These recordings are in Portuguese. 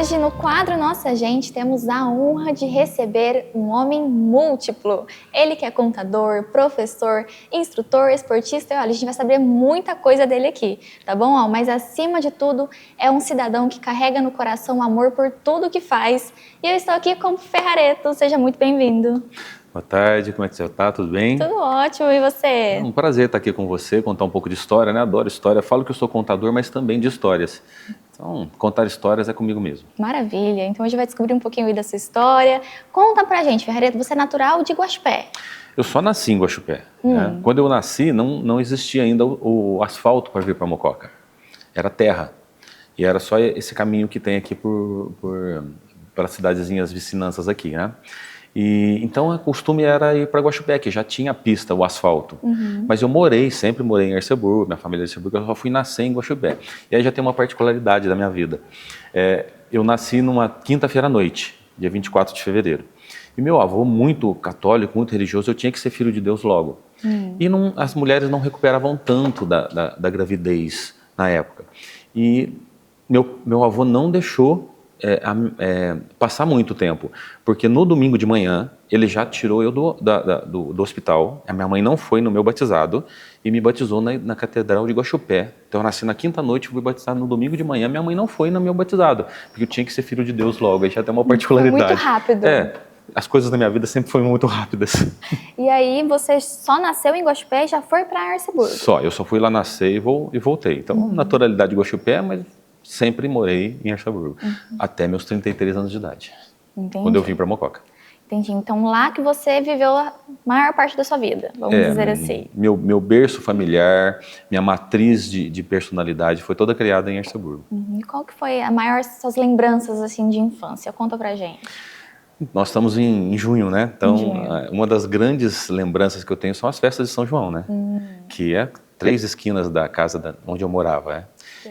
hoje, no quadro Nossa Gente, temos a honra de receber um homem múltiplo. Ele que é contador, professor, instrutor, esportista. E olha, a gente vai saber muita coisa dele aqui, tá bom? Mas acima de tudo, é um cidadão que carrega no coração amor por tudo que faz. E eu estou aqui com o Ferrareto. Seja muito bem-vindo. Boa tarde, como é que você está? Tudo bem? Tudo ótimo, e você? É um prazer estar aqui com você, contar um pouco de história, né? Adoro história. Falo que eu sou contador, mas também de histórias. Então, contar histórias é comigo mesmo. Maravilha. Então, hoje vai descobrir um pouquinho aí da sua história. Conta pra gente, Ferrareto, você é natural de Guaxupé. Eu só nasci em Guaxupé. Né? Quando eu nasci, não existia ainda o asfalto para vir para Mococa. Era terra. E era só esse caminho que tem aqui pelas cidadezinhas vicinanças aqui, né? E então o costume era ir para Guaxupé, que já tinha a pista, o asfalto. Mas eu sempre morei em Erceburgo, minha família é de Erceburgo, eu só fui nascer em Guaxupé. E aí já tem uma particularidade da minha vida. Eu nasci numa quinta-feira à noite, dia 24 de fevereiro. E meu avô, muito católico, muito religioso, eu tinha que ser filho de Deus logo. E as mulheres não recuperavam tanto da gravidez na época. E meu avô não deixou passar muito tempo, porque no domingo de manhã ele já tirou eu do hospital. A minha mãe não foi no meu batizado e me batizou na Catedral de Guaxupé. Então eu nasci na quinta-noite, fui batizado no domingo de manhã. Minha mãe não foi no meu batizado, porque eu tinha que ser filho de Deus logo. Aí já tem uma particularidade. Foi muito rápido. As coisas da minha vida sempre foram muito rápidas. E aí você só nasceu em Guaxupé e já foi para Erceburgo? Eu só fui lá nascer e voltei. Então, naturalidade de Guaxupé, mas sempre morei em Erceburgo, até meus 33 anos de idade. Entendi. Quando eu vim para Mococa. Entendi. Então lá que você viveu a maior parte da sua vida, vamos dizer assim. Meu berço familiar, minha matriz de personalidade foi toda criada em Erceburgo. E qual que foi suas lembranças assim de infância? Conta pra gente. Nós estamos em junho, né? Então, junho. Uma das grandes lembranças que eu tenho são as festas de São João, né? Que é 3 esquinas da casa onde eu morava, né?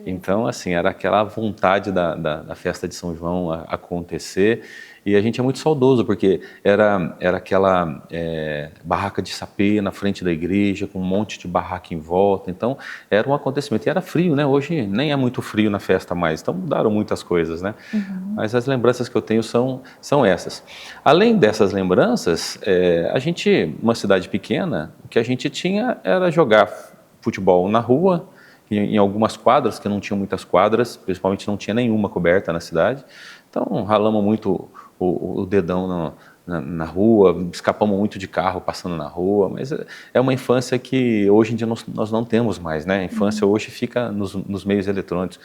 Então, assim, era aquela vontade da festa de São João acontecer. E a gente é muito saudoso, porque era aquela barraca de sapê na frente da igreja, com um monte de barraca em volta. Então, era um acontecimento. E era frio, né? Hoje nem é muito frio na festa mais. Então, mudaram muitas coisas, né? Mas as lembranças que eu tenho são essas. Além dessas lembranças, uma cidade pequena, o que a gente tinha era jogar futebol na rua, em algumas quadras, que não tinham muitas quadras, principalmente não tinha nenhuma coberta na cidade. Então, ralamos muito o dedão na rua, escapamos muito de carro passando na rua, mas é uma infância que hoje em dia nós não temos mais, né? A infância hoje fica nos meios eletrônicos.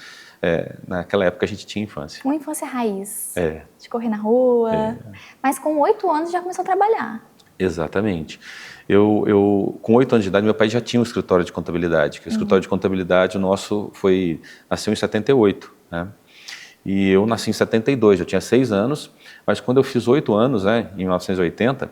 Naquela época a gente tinha infância. Uma infância raiz, de correr na rua, mas com 8 anos já começou a trabalhar. Exatamente. Com 8 anos de idade, meu pai já tinha um escritório de contabilidade, que o escritório de contabilidade nosso nasceu em 78, né? E eu nasci em 72, eu tinha 6 anos, mas quando eu fiz 8 anos, né, em 1980,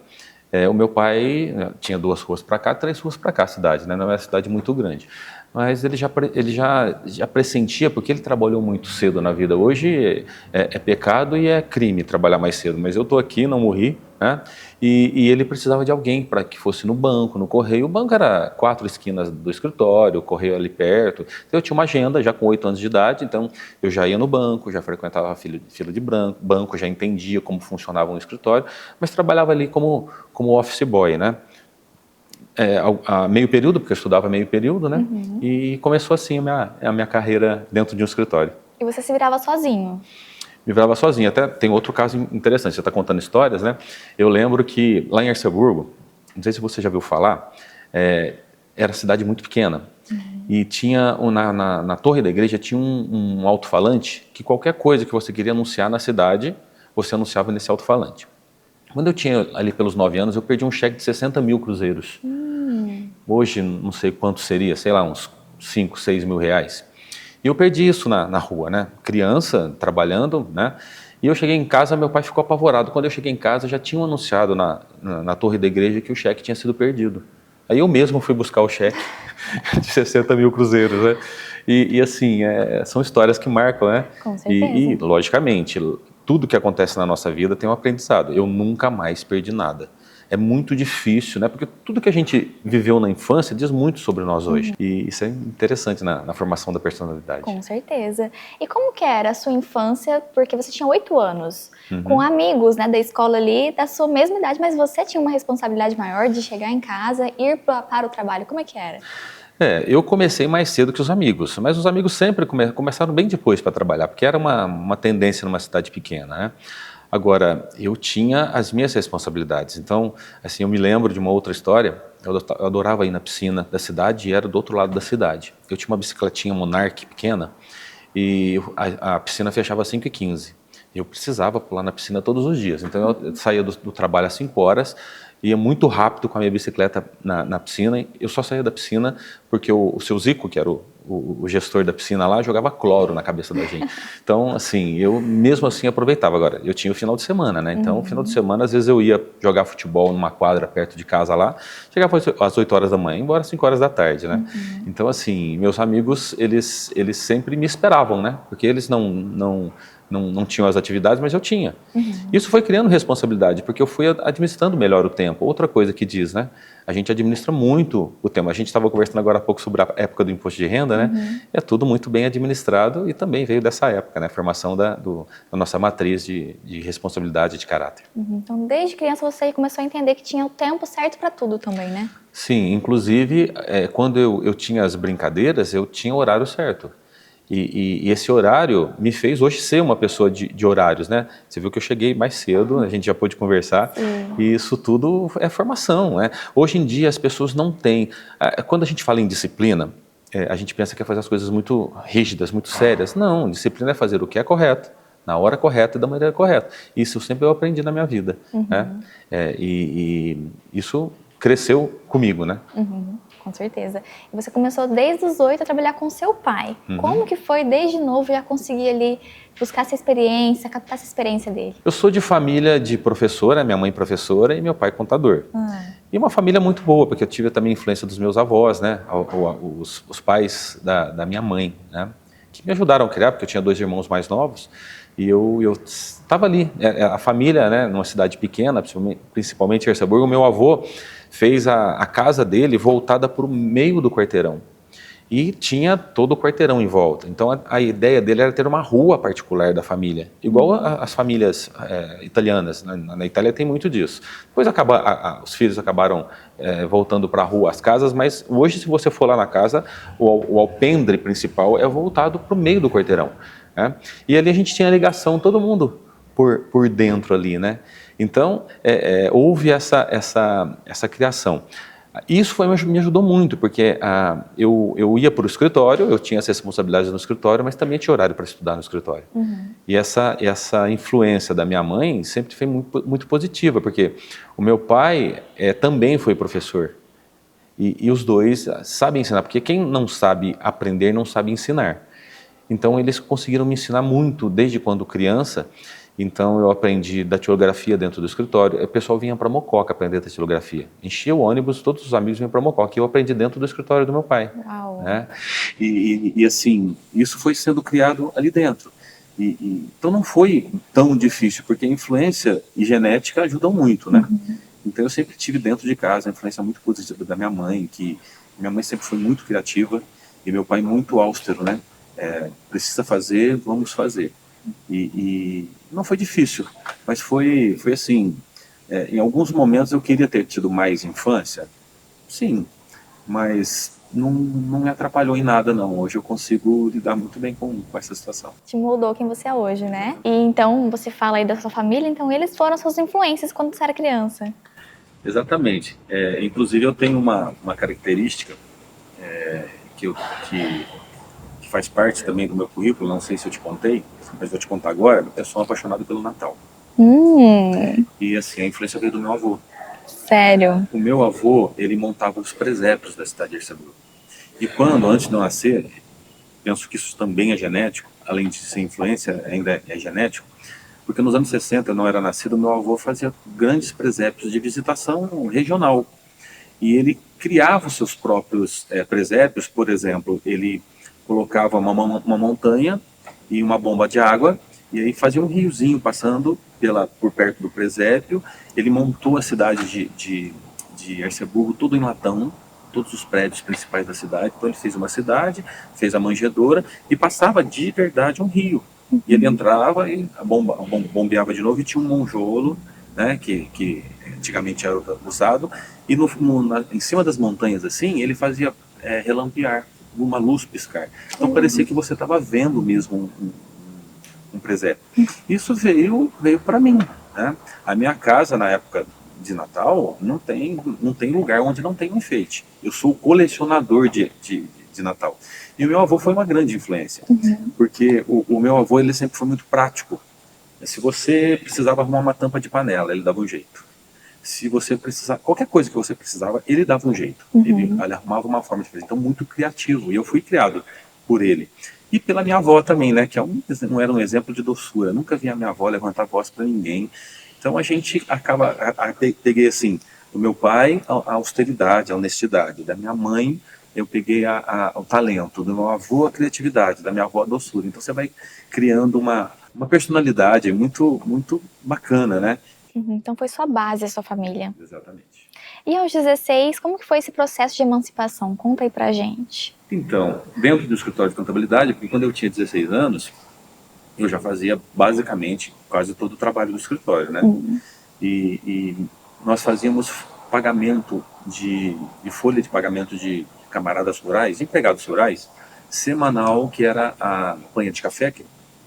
o meu pai tinha 2 ruas para cá, 3 ruas para cá a cidade, né? Não é uma cidade muito grande. Mas ele já pressentia, porque ele trabalhou muito cedo na vida. Hoje é pecado e é crime trabalhar mais cedo, mas eu estou aqui, não morri, né? E ele precisava de alguém para que fosse no banco, no correio. O banco era 4 esquinas do escritório, o correio ali perto. Então eu tinha uma agenda já com 8 anos de idade, então eu já ia no banco, já frequentava a fila de banco, já entendia como funcionava um escritório, mas trabalhava ali como office boy, né? A meio período, porque eu estudava meio período, né? E começou assim a minha carreira dentro de um escritório. E você se virava sozinho? Me virava sozinho. Até tem outro caso interessante, você está contando histórias, né? Eu lembro que lá em Erceburgo, não sei se você já viu falar, era cidade muito pequena. E tinha, na torre da igreja, tinha um alto-falante que qualquer coisa que você queria anunciar na cidade, você anunciava nesse alto-falante. Quando eu tinha ali pelos 9 anos, eu perdi um cheque de 60 mil cruzeiros. Hoje, não sei quanto seria, sei lá, uns 5, 6 mil reais. E eu perdi isso na rua, né? Criança, trabalhando, né? E eu cheguei em casa, meu pai ficou apavorado. Quando eu cheguei em casa, já tinham anunciado na torre da igreja que o cheque tinha sido perdido. Aí eu mesmo fui buscar o cheque de 60 mil cruzeiros, né? E assim, são histórias que marcam, né? Com certeza. E logicamente, tudo que acontece na nossa vida tem um aprendizado. Eu nunca mais perdi nada. é muito difícil, né? Porque tudo que a gente viveu na infância diz muito sobre nós hoje. E isso é interessante na formação da personalidade. Com certeza. E como que era a sua infância? Porque você tinha 8 anos, com amigos, né, da escola ali, da sua mesma idade, mas você tinha uma responsabilidade maior de chegar em casa, ir para o trabalho. Como é que era? Eu comecei mais cedo que os amigos, mas os amigos sempre começaram bem depois para trabalhar, porque era uma tendência numa cidade pequena, né? Agora, eu tinha as minhas responsabilidades, então, assim, eu me lembro de uma outra história, eu adorava ir na piscina da cidade e era do outro lado da cidade. Eu tinha uma bicicletinha Monarch pequena e a piscina fechava às 5h15. Eu precisava pular na piscina todos os dias, então eu saía do trabalho às 5 horas, ia muito rápido com a minha bicicleta na piscina. Eu só saía da piscina porque o seu Zico, que era o gestor da piscina lá, jogava cloro na cabeça da gente. Então, assim, eu mesmo assim aproveitava. Agora, eu tinha o final de semana, né? Então, no final de semana, às vezes eu ia jogar futebol numa quadra perto de casa lá, chegava às 8 horas da manhã, embora às 5 horas da tarde, né? Então, assim, meus amigos, eles sempre me esperavam, né? Porque eles não tinham as atividades, mas eu tinha. Isso foi criando responsabilidade, porque eu fui administrando melhor o tempo. Outra coisa que diz, né? A gente administra muito o tempo. A gente estava conversando agora há pouco sobre a época do imposto de renda, né? É tudo muito bem administrado e também veio dessa época, né? A formação da nossa matriz de responsabilidade de caráter. Então, desde criança você começou a entender que tinha o tempo certo para tudo também, né? Sim, inclusive, quando eu tinha as brincadeiras, eu tinha o horário certo. E esse horário me fez hoje ser uma pessoa de horários, né? Você viu que eu cheguei mais cedo, a gente já pôde conversar, e isso tudo é formação, né? Hoje em dia as pessoas não têm... Quando a gente fala em disciplina, a gente pensa que é fazer as coisas muito rígidas, muito sérias. Não, disciplina é fazer o que é correto, na hora correta e da maneira correta. Isso eu aprendi na minha vida, né? E isso cresceu comigo, né? Com certeza. E você começou desde os 8 a trabalhar com seu pai. Como que foi, desde novo, já conseguir ali buscar essa experiência, captar essa experiência dele? Eu sou de família de professora, minha mãe professora e meu pai contador. E uma família muito boa, porque eu tive também influência dos meus avós, né? Os pais da minha mãe, né? Que me ajudaram a criar, porque eu tinha 2 irmãos mais novos. E eu estava ali, a família, né? Numa cidade pequena, principalmente em Erceburgo, o meu avô fez a casa dele voltada para o meio do quarteirão. E tinha todo o quarteirão em volta. Então a ideia dele era ter uma rua particular da família, igual as famílias italianas. Na Itália tem muito disso. Depois os filhos acabaram voltando para a rua, as casas, mas hoje, se você for lá na casa, o alpendre principal é voltado para o meio do quarteirão, né? E ali a gente tinha ligação, todo mundo por dentro ali, né? Então houve essa criação. Isso me ajudou muito, porque eu ia para o escritório, eu tinha as responsabilidades no escritório, mas também tinha horário para estudar no escritório. E essa influência da minha mãe sempre foi muito, muito positiva, porque o meu pai também foi professor. E os dois sabem ensinar, porque quem não sabe aprender não sabe ensinar. Então eles conseguiram me ensinar muito desde quando criança. Então eu aprendi datilografia dentro do escritório. O pessoal vinha para Mococa aprender datilografia. Enchia o ônibus, todos os amigos vinham para Mococa. E eu aprendi dentro do escritório do meu pai. Uau. Né? E assim, isso foi sendo criado ali dentro. Então não foi tão difícil, porque a influência e genética ajudam muito, né? Então eu sempre tive dentro de casa a influência muito positiva da minha mãe, que minha mãe sempre foi muito criativa e meu pai muito austero, né? Precisa fazer, vamos fazer. E não foi difícil, mas foi assim, em alguns momentos eu queria ter tido mais infância, sim, mas não me atrapalhou em nada não. Hoje eu consigo lidar muito bem com essa situação. Te moldou quem você é hoje, né? E então você fala aí da sua família, então eles foram suas influências quando você era criança. Exatamente. Inclusive eu tenho uma característica que faz parte também do meu currículo, não sei se eu te contei, mas vou te contar agora. Eu sou um apaixonado pelo Natal. E assim, a influência veio do meu avô. Sério? O meu avô, ele montava os presépios da cidade de Erceburgo. E quando, antes de eu nascer, penso que isso também é genético, além de ser influência, ainda é genético, porque nos anos 60 eu não era nascido, meu avô fazia grandes presépios de visitação regional. E ele criava os seus próprios presépios. Por exemplo, ele colocava uma montanha e uma bomba de água E aí fazia um riozinho passando por perto do presépio. Ele montou a cidade de Arceburgo tudo em latão, todos os prédios principais da cidade. Então ele fez uma cidade, fez a manjedoura e passava de verdade um rio. E ele entrava e bombeava de novo e tinha um monjolo, né, que antigamente era usado. E em cima das montanhas assim, ele fazia relampear, uma luz piscar. Então parecia que você estava vendo mesmo um presépio. Isso veio para mim, né? A minha casa na época de Natal não tem lugar onde não tem um enfeite. Eu sou colecionador de Natal. E o meu avô foi uma grande influência, porque o meu avô ele sempre foi muito prático. Se você precisava arrumar uma tampa de panela, ele dava um jeito. Se você precisava, qualquer coisa que você precisava, ele dava um jeito. Ele arrumava uma forma diferente. Então, muito criativo. E eu fui criado por ele. E pela minha avó também, né? Que não era um exemplo de doçura. Eu nunca vi a minha avó levantar a voz para ninguém. Então, a gente peguei assim, do meu pai, a austeridade, a honestidade. Da minha mãe, eu peguei o talento. Do meu avô, a criatividade. Da minha avó, a doçura. Então, você vai criando uma personalidade muito, muito bacana, né? Então foi sua base, a sua família. Exatamente. E aos 16, como que foi esse processo de emancipação? Conta aí pra gente. Então, dentro do escritório de contabilidade, porque quando eu tinha 16 anos, eu já fazia basicamente quase todo o trabalho do escritório, né? E nós fazíamos pagamento de folha de pagamento de camaradas rurais, empregados rurais, semanal, que era a panha de café.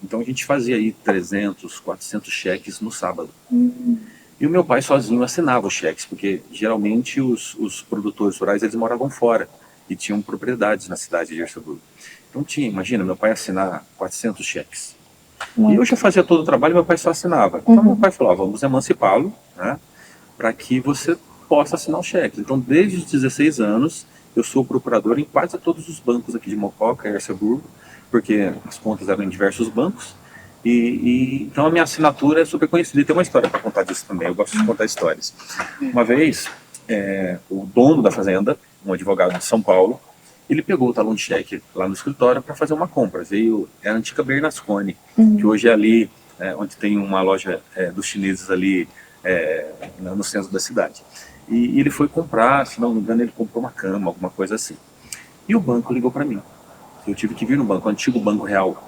Então a gente fazia aí 300, 400 cheques no sábado. E o meu pai sozinho assinava os cheques, porque geralmente os produtores rurais eles moravam fora e tinham propriedades na cidade de Arceburgo. Então imagina, meu pai assinar 400 cheques. E eu já fazia todo o trabalho e meu pai só assinava. Então meu pai falou, vamos emancipá-lo, né, para que você possa assinar os cheques. Então desde os 16 anos eu sou procurador em quase todos os bancos aqui de Mococa e Arceburgo, porque as contas eram em diversos bancos. Então a minha assinatura é super conhecida. E tem uma história para contar disso também. Eu gosto de contar histórias. Uma vez, o dono da fazenda, um advogado de São Paulo, ele pegou o talão de cheque lá no escritório para fazer uma compra. É a antiga Bernasconi, que hoje é ali onde tem uma loja dos chineses ali no centro da cidade. E ele foi comprar, se não me engano, ele comprou uma cama, alguma coisa assim. E o banco ligou para mim. Eu tive que vir no banco, o antigo Banco Real.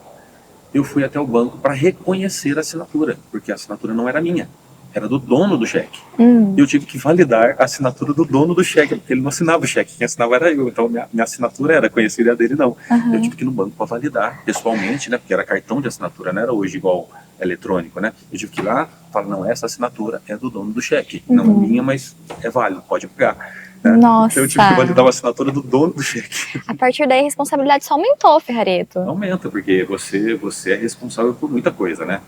Eu fui até o banco para reconhecer a assinatura, porque a assinatura não era minha, era do dono do cheque. Eu tive que validar a assinatura do dono do cheque, porque ele não assinava o cheque, quem assinava era eu, então minha assinatura era conhecida, a dele não. Eu tive que ir no banco para validar pessoalmente, né, porque era cartão de assinatura, não era hoje igual eletrônico, né? Eu tive que ir lá e falar, não, essa assinatura é do dono do cheque, não é minha, mas é válido, pode pegar. Nossa. Então eu tive que validar a assinatura do dono do cheque. A partir daí a responsabilidade só aumentou, Ferrareto. Aumenta, porque você é responsável por muita coisa, né?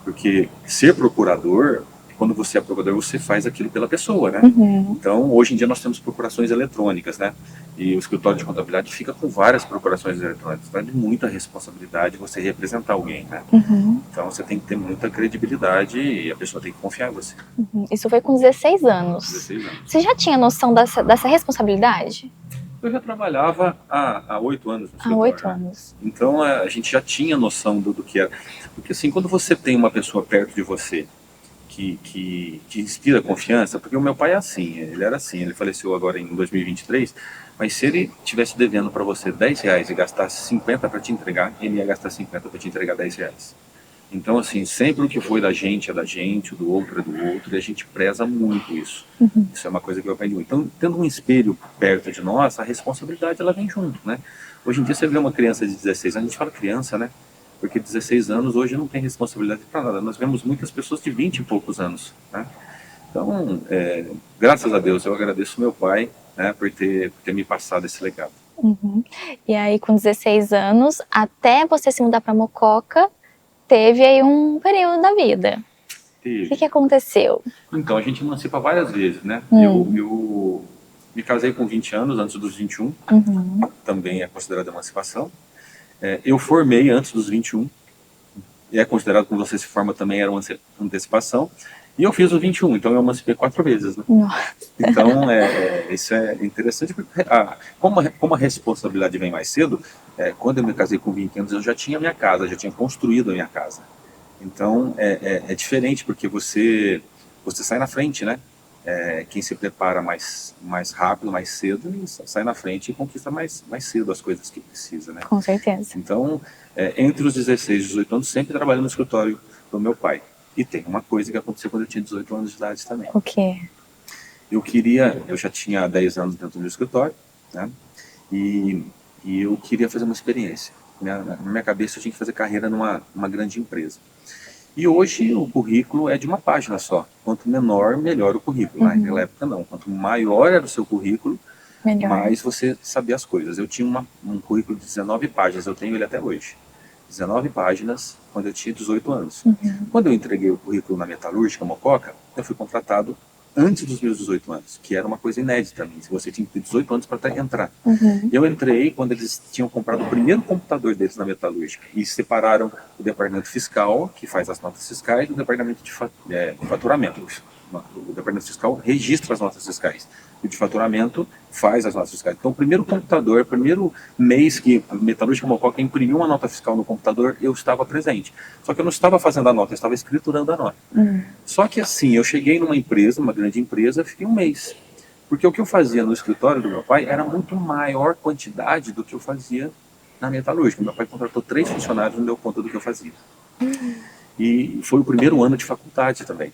Porque ser procurador, quando você é procurador, você faz aquilo pela pessoa, né? Então, hoje em dia nós temos procurações eletrônicas, né? E o escritório de contabilidade fica com várias procurações eletrônicas. Então, é de muita responsabilidade você representar alguém, né? Então, você tem que ter muita credibilidade e a pessoa tem que confiar em você. Isso foi com 16 anos. 16 anos. Você já tinha noção dessa responsabilidade? Eu já trabalhava há 8 anos no escritório. Há 8 anos. Então, a gente já tinha noção do que era. Porque, assim, quando você tem uma pessoa perto de você que inspira confiança, porque o meu pai é assim, ele era assim, ele faleceu agora em 2023, mas se ele tivesse devendo para você R$10 e gastasse 50 para te entregar, ele ia gastar 50 para te entregar R$10. Então, assim, sempre o que foi da gente é da gente, o do outro é do outro, e a gente preza muito isso. Isso é uma coisa que eu aprendi muito. Então, tendo um espelho perto de nós, a responsabilidade ela vem junto, né? Hoje em dia você vê uma criança de 16 anos, a gente fala criança, né? Porque 16 anos hoje não tem responsabilidade para nada. Nós vemos muitas pessoas de 20 e poucos anos, né? Então, graças a Deus, eu agradeço meu pai, né, por ter me passado esse legado. E aí, com 16 anos, até você se mudar para Mococa, teve aí um período da vida. O que aconteceu? Então, a gente emancipa várias vezes, né? Eu me casei com 20 anos, antes dos 21. Também é considerado emancipação. Eu formei antes dos 21. E é considerado, como você se forma, também era uma antecipação. E eu fiz os 21, então eu emancipei 4 vezes, né? Nossa. Então, isso é interessante, porque como a responsabilidade vem mais cedo, quando eu me casei com 20 anos, eu já tinha minha casa, já tinha construído a minha casa. Então, é diferente, porque você sai na frente, né? Quem se prepara mais rápido, mais cedo, sai na frente e conquista mais cedo as coisas que precisa, né? Com certeza. Então, entre os 16 e 18 anos, sempre trabalhando no escritório do meu pai. E tem uma coisa que aconteceu quando eu tinha 18 anos de idade também. O quê? Eu já tinha 10 anos dentro do escritório, né? E eu queria fazer uma experiência. Na minha cabeça eu tinha que fazer carreira numa grande empresa. E hoje o currículo é de uma página só. Quanto menor, melhor o currículo. Naquela época não. Quanto maior era o seu currículo, Melhor. mais você sabia as coisas. Eu tinha um currículo de 19 páginas, eu tenho ele até hoje. 19 páginas quando eu tinha 18 anos. Quando eu entreguei o currículo na metalúrgica Mococa, eu fui contratado antes dos meus 18 anos, que era uma coisa inédita também. Você tinha que ter 18 anos para entrar. Eu entrei quando eles tinham comprado o primeiro computador deles na metalúrgica e separaram o departamento fiscal, que faz as notas fiscais, do departamento de faturamento. O departamento fiscal registra as notas fiscais. E o de faturamento faz as notas fiscais. Então, o primeiro computador, o primeiro mês que a metalúrgica Mococa imprimiu uma nota fiscal no computador, eu estava presente. Só que eu não estava fazendo a nota, eu estava escriturando a nota. Só que assim, eu cheguei numa empresa, uma grande empresa, fiquei um mês. Porque o que eu fazia no escritório do meu pai era muito maior quantidade do que eu fazia na metalúrgica. Meu pai contratou 3 funcionários e não deu conta do que eu fazia. E foi o primeiro ano de faculdade também.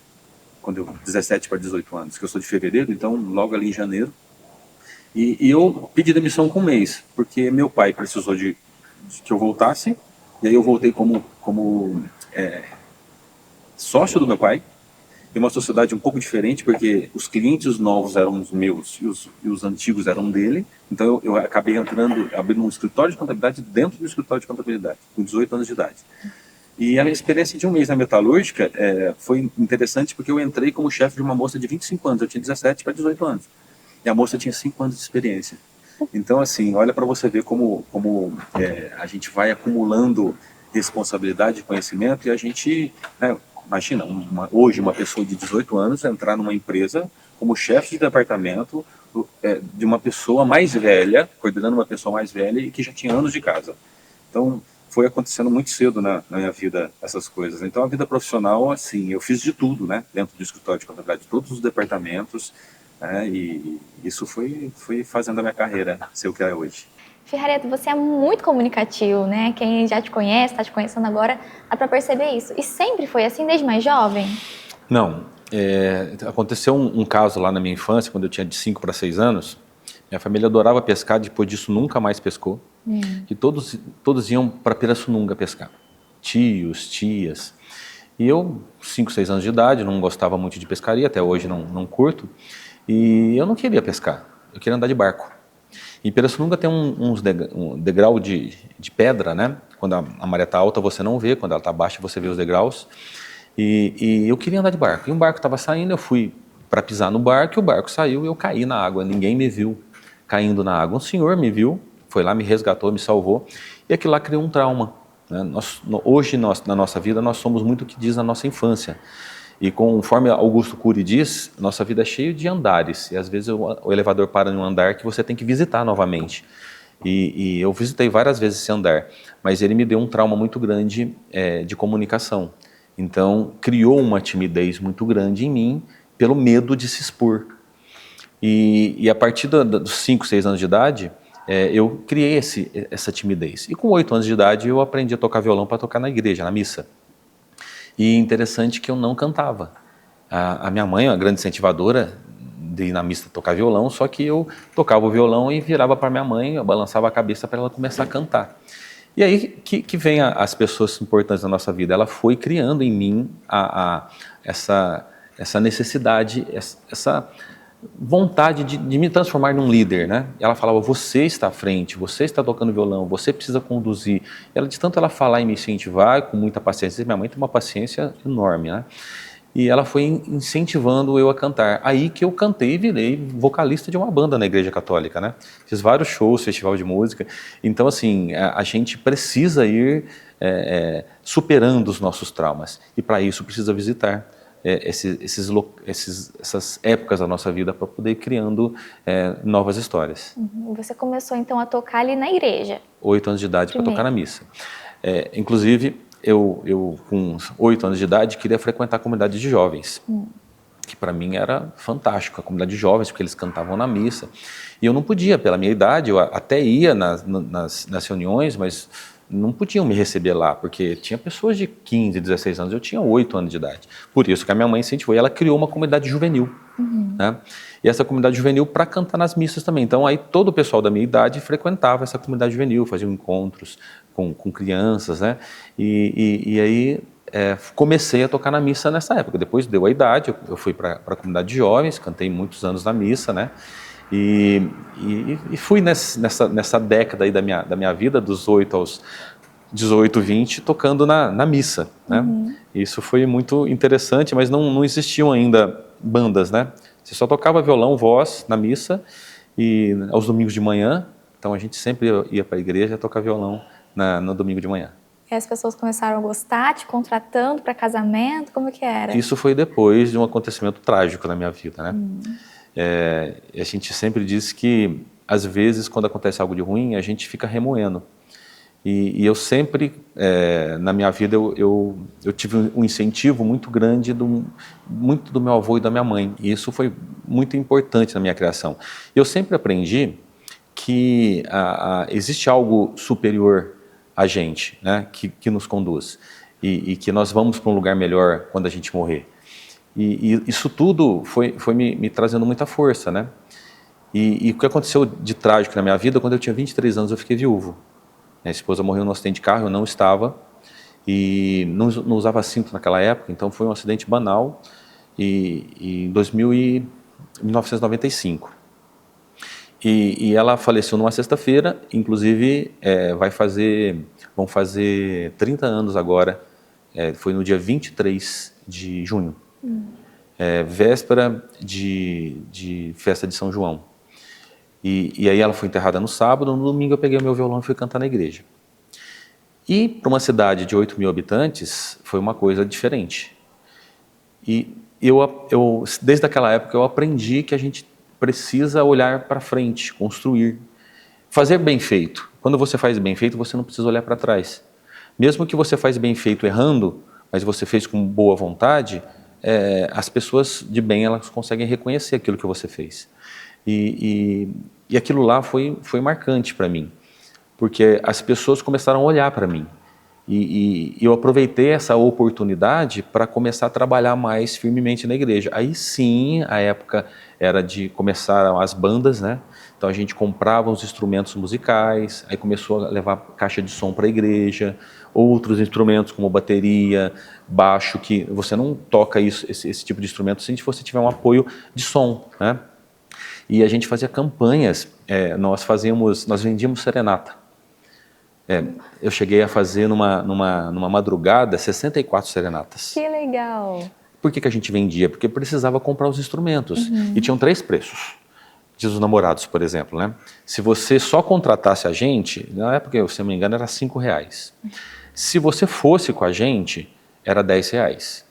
Quando eu 17 para 18 anos, que eu sou de fevereiro, então logo ali em janeiro. E eu pedi demissão com um mês, porque meu pai precisou de que eu voltasse, e aí eu voltei como sócio do meu pai, em uma sociedade um pouco diferente, porque os clientes novos eram os meus e os antigos eram dele, então eu acabei abrindo um escritório de contabilidade dentro do escritório de contabilidade, com 18 anos de idade. E a minha experiência de um mês na metalúrgica foi interessante porque eu entrei como chefe de uma moça de 25 anos, eu tinha 17 para 18 anos. E a moça tinha 5 anos de experiência. Então, assim, olha para você ver como a gente vai acumulando responsabilidade e conhecimento e a gente, imagina, hoje uma pessoa de 18 anos entrar numa empresa como chefe de departamento de uma pessoa mais velha, coordenando uma pessoa mais velha e que já tinha anos de casa. Então, foi acontecendo muito cedo na minha vida essas coisas. Então, a vida profissional, assim, eu fiz de tudo, né? Dentro do escritório de contabilidade, de todos os departamentos, e isso foi fazendo a minha carreira ser o que é hoje. Fijareto, você é muito comunicativo, né? Quem já te conhece, está te conhecendo agora, dá para perceber isso. E sempre foi assim, desde mais jovem? Não. Aconteceu um caso lá na minha infância, quando eu tinha de 5 para 6 anos. Minha família adorava pescar, depois disso nunca mais pescou. E todos iam para Pirassununga pescar. Tios, tias. E eu, 5, 6 anos de idade, não gostava muito de pescaria, até hoje não curto. E eu não queria pescar, eu queria andar de barco. E Pirassununga tem um degrau de pedra, né? Quando a maré está alta você não vê, quando ela está baixa você vê os degraus. E eu queria andar de barco. E um barco estava saindo, eu fui para pisar no barco, e o barco saiu e eu caí na água. Ninguém me viu caindo na água. Um senhor me viu, foi lá, me resgatou, me salvou. E aquilo lá criou um trauma. Né? Hoje, na nossa vida, nós somos muito o que diz na nossa infância. E conforme Augusto Cury diz, nossa vida é cheia de andares. E às vezes o elevador para em um andar que você tem que visitar novamente. E eu visitei várias vezes esse andar. Mas ele me deu um trauma muito grande de comunicação. Então, criou uma timidez muito grande em mim pelo medo de se expor. E a partir dos 5, 6 anos de idade, eu criei essa timidez. E com 8 anos de idade, eu aprendi a tocar violão para tocar na igreja, na missa. E interessante que eu não cantava. A minha mãe, uma grande incentivadora de ir na missa tocar violão, só que eu tocava o violão e virava para minha mãe, eu balançava a cabeça para ela começar a cantar. E aí que vem as pessoas importantes na nossa vida. Ela foi criando em mim essa necessidade, essa vontade de me transformar num líder, né? Ela falava, você está à frente, você está tocando violão, você precisa conduzir. De tanto ela falar e me incentivar, com muita paciência, minha mãe tem uma paciência enorme, né? E ela foi incentivando eu a cantar. Aí que eu cantei e virei vocalista de uma banda na Igreja Católica, né? Fiz vários shows, festival de música. Então, assim, a gente precisa ir superando os nossos traumas. E para isso precisa visitar essas épocas da nossa vida para poder ir criando novas histórias. Você começou então a tocar ali na igreja? 8 anos de idade para tocar na missa. Inclusive, eu com uns 8 anos de idade, queria frequentar a comunidade de jovens, que para mim era fantástico, a comunidade de jovens, porque eles cantavam na missa. E eu não podia, pela minha idade, eu até ia nas reuniões, mas não podiam me receber lá, porque tinha pessoas de 15, 16 anos, eu tinha 8 anos de idade. Por isso que a minha mãe incentivou, e ela criou uma comunidade juvenil, né? E essa comunidade juvenil para cantar nas missas também. Então aí todo o pessoal da minha idade frequentava essa comunidade juvenil, faziam encontros com crianças, né? E aí comecei a tocar na missa nessa época. Depois deu a idade, eu fui para a comunidade de jovens, cantei muitos anos na missa, né? E fui nessa década aí da minha vida, dos 8 aos 18, 20, tocando na missa, né? Isso foi muito interessante, mas não existiam ainda bandas, né? Você só tocava violão, voz na missa e aos domingos de manhã. Então a gente sempre ia para a igreja tocar violão no domingo de manhã. E as pessoas começaram a gostar, te contratando para casamento, como que era? Isso foi depois de um acontecimento trágico na minha vida, né? A gente sempre diz que, às vezes, quando acontece algo de ruim, a gente fica remoendo. E eu sempre, na minha vida, eu tive um incentivo muito grande, muito do meu avô e da minha mãe. E isso foi muito importante na minha criação. Eu sempre aprendi que existe algo superior a gente, né, que nos conduz. E que nós vamos para um lugar melhor quando a gente morrer. E isso tudo foi me trazendo muita força, né? E o que aconteceu de trágico na minha vida, quando eu tinha 23 anos, eu fiquei viúvo. Minha esposa morreu num acidente de carro, eu não estava, e não usava cinto naquela época, então foi um acidente banal, em 1995. E ela faleceu numa sexta-feira, inclusive vão fazer 30 anos agora, foi no dia 23 de junho, véspera de festa de São João. E aí ela foi enterrada no sábado, no domingo eu peguei o meu violão e fui cantar na igreja. E para uma cidade de 8 mil habitantes, foi uma coisa diferente. E desde aquela época eu aprendi que a gente precisa olhar para frente, construir, fazer bem feito. Quando você faz bem feito, você não precisa olhar para trás. Mesmo que você faz bem feito errando, mas você fez com boa vontade, as pessoas de bem elas conseguem reconhecer aquilo que você fez. E aquilo lá foi marcante para mim, porque as pessoas começaram a olhar para mim. E eu aproveitei essa oportunidade para começar a trabalhar mais firmemente na igreja. Aí sim, a época era de começar as bandas, né? Então a gente comprava os instrumentos musicais, aí começou a levar caixa de som para a igreja, outros instrumentos como bateria, baixo, que você não toca esse tipo de instrumento se você tiver um apoio de som, né? E a gente fazia campanhas, nós vendíamos serenata. Eu cheguei a fazer numa madrugada 64 serenatas. Que legal! Por que a gente vendia? Porque precisava comprar os instrumentos. E tinham 3 preços. Diz os namorados, por exemplo, né? Se você só contratasse a gente, na época, se eu não me engano, era R$5. Se você fosse com a gente, era R$10.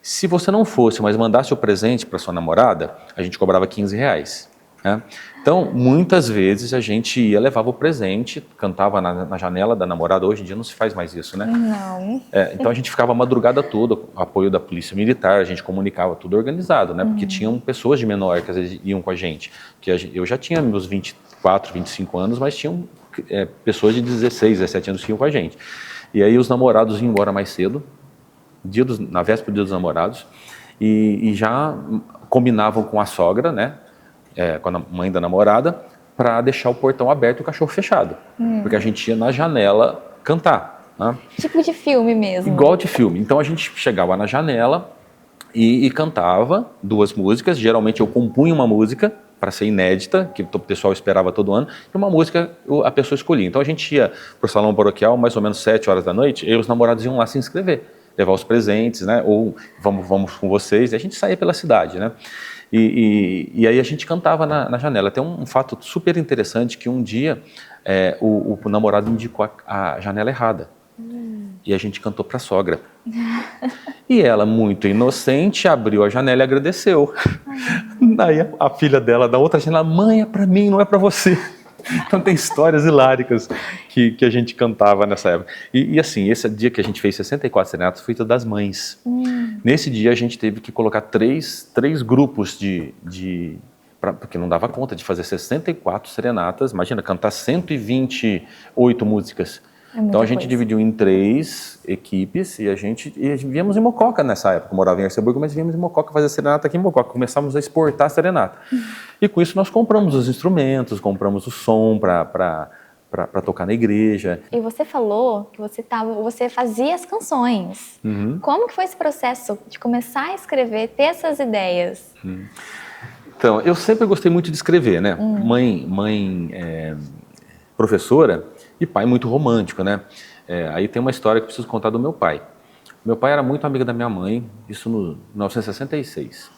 Se você não fosse, mas mandasse o presente para sua namorada, a gente cobrava R$15. Né? Então, muitas vezes a gente levava o presente, cantava na janela da namorada. Hoje em dia não se faz mais isso, né? Não. Então a gente ficava a madrugada toda, apoio da polícia militar, a gente comunicava tudo organizado, né? Porque tinham pessoas de menor que às vezes iam com a gente. Eu já tinha meus 24, 25 anos, mas tinham pessoas de 16, 17 anos que iam com a gente. E aí os namorados iam embora mais cedo, na véspera do dia dos namorados, e já combinavam com a sogra, né? Com a mãe da namorada, para deixar o portão aberto e o cachorro fechado. Porque a gente ia na janela cantar. Né? Tipo de filme mesmo. Igual de filme. Então a gente chegava na janela e cantava 2 músicas. Geralmente eu compunha uma música para ser inédita, que o pessoal esperava todo ano, e uma música a pessoa escolhia. Então a gente ia para o salão paroquial mais ou menos 7 horas da noite, e os namorados iam lá se inscrever, levar os presentes, né? Ou vamos com vocês, e a gente saía pela cidade, né? E aí a gente cantava na janela. Tem um fato super interessante, que um dia o namorado indicou a janela errada. E a gente cantou para a sogra. E ela, muito inocente, abriu a janela e agradeceu. Daí a filha dela, da outra janela, mãe, é para mim, não é para você. Então tem histórias hiláricas que a gente cantava nessa época. E assim, esse dia que a gente fez 64 serenatas foi Dia das Mães. Nesse dia a gente teve que colocar três grupos porque não dava conta de fazer 64 serenatas. Imagina, cantar 128 músicas. Então a gente dividiu em 3 equipes e viemos em Mococa nessa época. Eu morava em Arceburgo, mas viemos em Mococa fazer serenata aqui em Mococa. Começamos a exportar a serenata. E com isso nós compramos os instrumentos, compramos o som para tocar na igreja. E você falou que você fazia as canções. Como que foi esse processo de começar a escrever, ter essas ideias? Então, eu sempre gostei muito de escrever, né? Mãe professora e pai muito romântico, né? Aí tem uma história que eu preciso contar do meu pai. Meu pai era muito amigo da minha mãe, isso no 1966.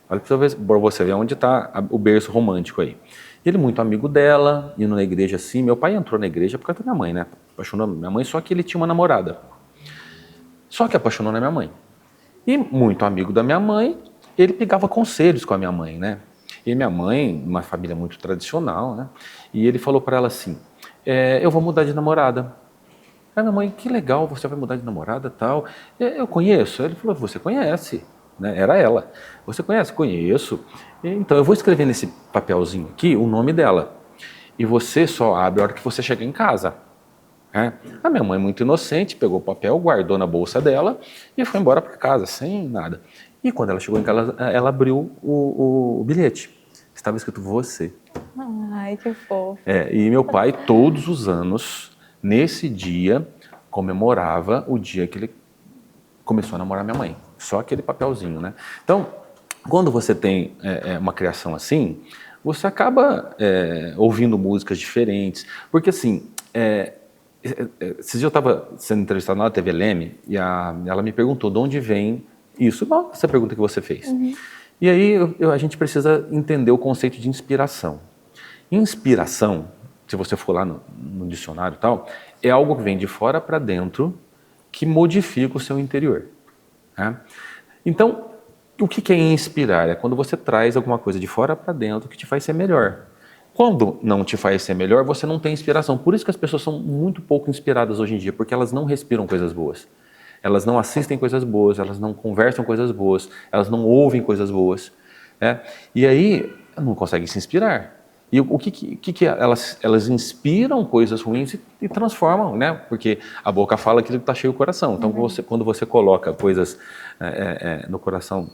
Olha para você ver onde está o berço romântico aí. Ele muito amigo dela, indo na igreja assim. Meu pai entrou na igreja por causa da minha mãe, né? Apaixonou minha mãe, só que ele tinha uma namorada. Só que apaixonou na minha mãe. E muito amigo da minha mãe, ele pegava conselhos com a minha mãe, né? E minha mãe, uma família muito tradicional, né? E ele falou para ela assim, eu vou mudar de namorada. Aí minha mãe, que legal, você vai mudar de namorada e tal. Eu conheço. Ele falou, você conhece, né? Era ela. Você conhece? Conheço. Então eu vou escrever nesse papelzinho aqui o nome dela. E você só abre a hora que você chegar em casa. A minha mãe, muito inocente, pegou o papel, guardou na bolsa dela e foi embora para casa, sem nada. E quando ela chegou em casa, ela abriu o bilhete. Estava escrito você. Ai, que fofo. E meu pai, todos os anos, nesse dia, comemorava o dia que ele começou a namorar minha mãe. Só aquele papelzinho, né? Então, quando você tem uma criação assim, você acaba ouvindo músicas diferentes. Porque assim, esses dias eu estava sendo entrevistado na TV Leme e ela me perguntou de onde vem isso. Essa pergunta que você fez. E aí a gente precisa entender o conceito de inspiração. Inspiração, se você for lá no dicionário e tal, é algo que vem de fora para dentro que modifica o seu interior. Então, o que é inspirar? É quando você traz alguma coisa de fora para dentro que te faz ser melhor. Quando não te faz ser melhor, você não tem inspiração. Por isso que as pessoas são muito pouco inspiradas hoje em dia, porque elas não respiram coisas boas. Elas não assistem coisas boas, elas não conversam coisas boas, elas não ouvem coisas boas. E aí, não conseguem se inspirar. E o que elas inspiram coisas ruins e transformam, né? Porque a boca fala aquilo que está cheio o coração. Então, quando você coloca coisas no coração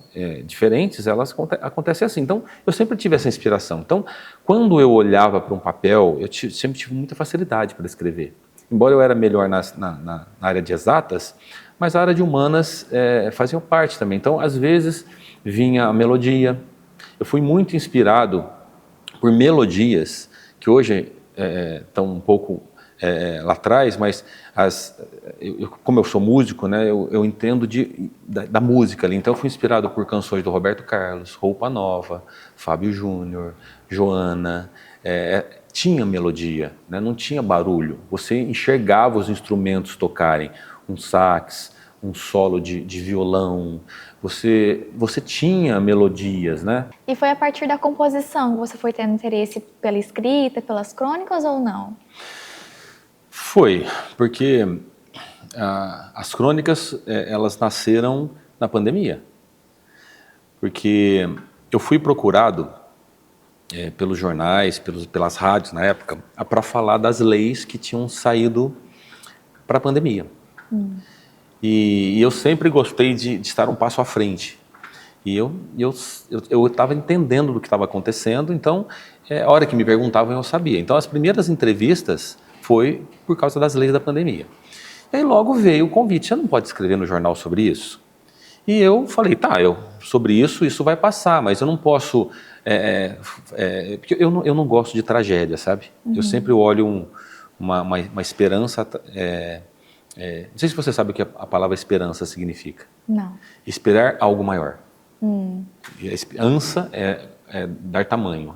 diferentes, elas acontecem assim. Então, eu sempre tive essa inspiração. Então, quando eu olhava para um papel, eu sempre tive muita facilidade para escrever. Embora eu era melhor na área de exatas, mas a área de humanas fazia parte também. Então, às vezes, vinha a melodia. Eu fui muito inspirado por melodias que hoje estão um pouco lá atrás, mas como eu sou músico, né, eu entendo da música ali. Então eu fui inspirado por canções do Roberto Carlos, Roupa Nova, Fábio Júnior, Joana. Tinha melodia, né, não tinha barulho. Você enxergava os instrumentos tocarem, um sax, um solo de violão, você tinha melodias, né? E foi a partir da composição que você foi tendo interesse pela escrita, pelas crônicas ou não? Foi, porque as crônicas, elas nasceram na pandemia. Porque eu fui procurado pelos jornais, pelas rádios na época, para falar das leis que tinham saído para a pandemia. E eu sempre gostei de estar um passo à frente. E eu estava entendendo do que estava acontecendo, então, a hora que me perguntavam, eu sabia. Então, as primeiras entrevistas foi por causa das leis da pandemia. E aí logo veio o convite, você não pode escrever no jornal sobre isso? E eu falei, sobre isso vai passar, mas eu não posso... porque eu não gosto de tragédia, sabe? Eu sempre olho uma esperança... não sei se você sabe o que a palavra esperança significa. Não. Esperar algo maior. Esperança é dar tamanho.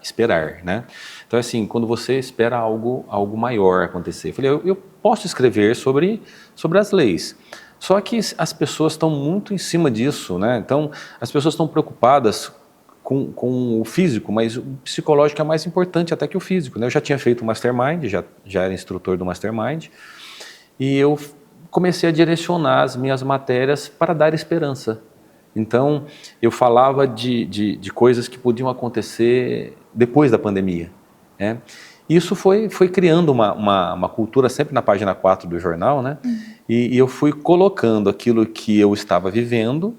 Esperar, né? Então, assim, quando você espera algo maior acontecer. Eu falei, eu posso escrever sobre as leis. Só que as pessoas estão muito em cima disso, né? Então, as pessoas estão preocupadas com o físico, mas o psicológico é mais importante até que o físico, né? Eu já tinha feito o Mastermind, já era instrutor do Mastermind, e eu comecei a direcionar as minhas matérias para dar esperança. Então, eu falava de coisas que podiam acontecer depois da pandemia, né? Isso foi criando uma cultura sempre na página 4 do jornal, né? E eu fui colocando aquilo que eu estava vivendo,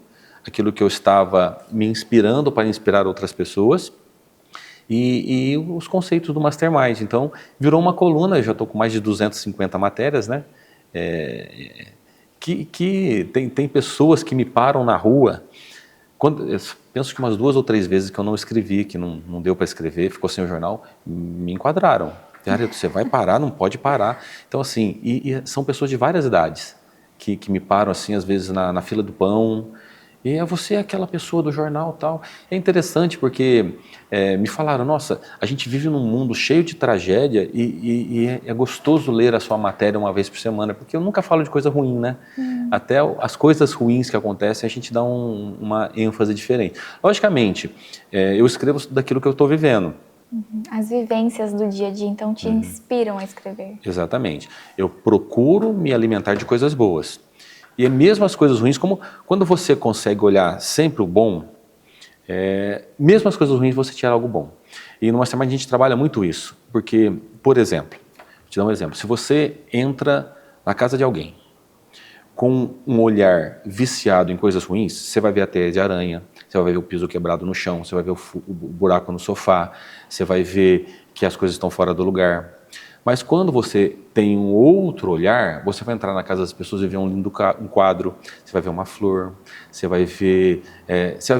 aquilo que eu estava me inspirando para inspirar outras pessoas e os conceitos do Mastermind. Então, virou uma coluna, eu já estou com mais de 250 matérias, né? Que tem pessoas que me param na rua, eu penso que umas 2 ou 3 vezes que eu não escrevi, que não deu para escrever, ficou sem o jornal, me enquadraram. Cara, você vai parar, não pode parar. Então, assim, e são pessoas de várias idades que me param, assim, às vezes na fila do pão. E você é aquela pessoa do jornal tal. É interessante porque me falaram, nossa, a gente vive num mundo cheio de tragédia e é gostoso ler a sua matéria uma vez por semana, porque eu nunca falo de coisa ruim, né? Até as coisas ruins que acontecem a gente dá uma ênfase diferente. Logicamente, eu escrevo daquilo que eu estou vivendo. As vivências do dia a dia, então, te inspiram a escrever. Exatamente. Eu procuro me alimentar de coisas boas. E mesmo as coisas ruins, como quando você consegue olhar sempre o bom, mesmo as coisas ruins você tira algo bom. E no Mastermind a gente trabalha muito isso, porque, por exemplo, vou te dar um exemplo, se você entra na casa de alguém com um olhar viciado em coisas ruins, você vai ver a teia de aranha, você vai ver o piso quebrado no chão, você vai ver o buraco no sofá, você vai ver que as coisas estão fora do lugar. Mas quando você tem um outro olhar, você vai entrar na casa das pessoas e ver um lindo quadro, você vai ver uma flor, você vai ver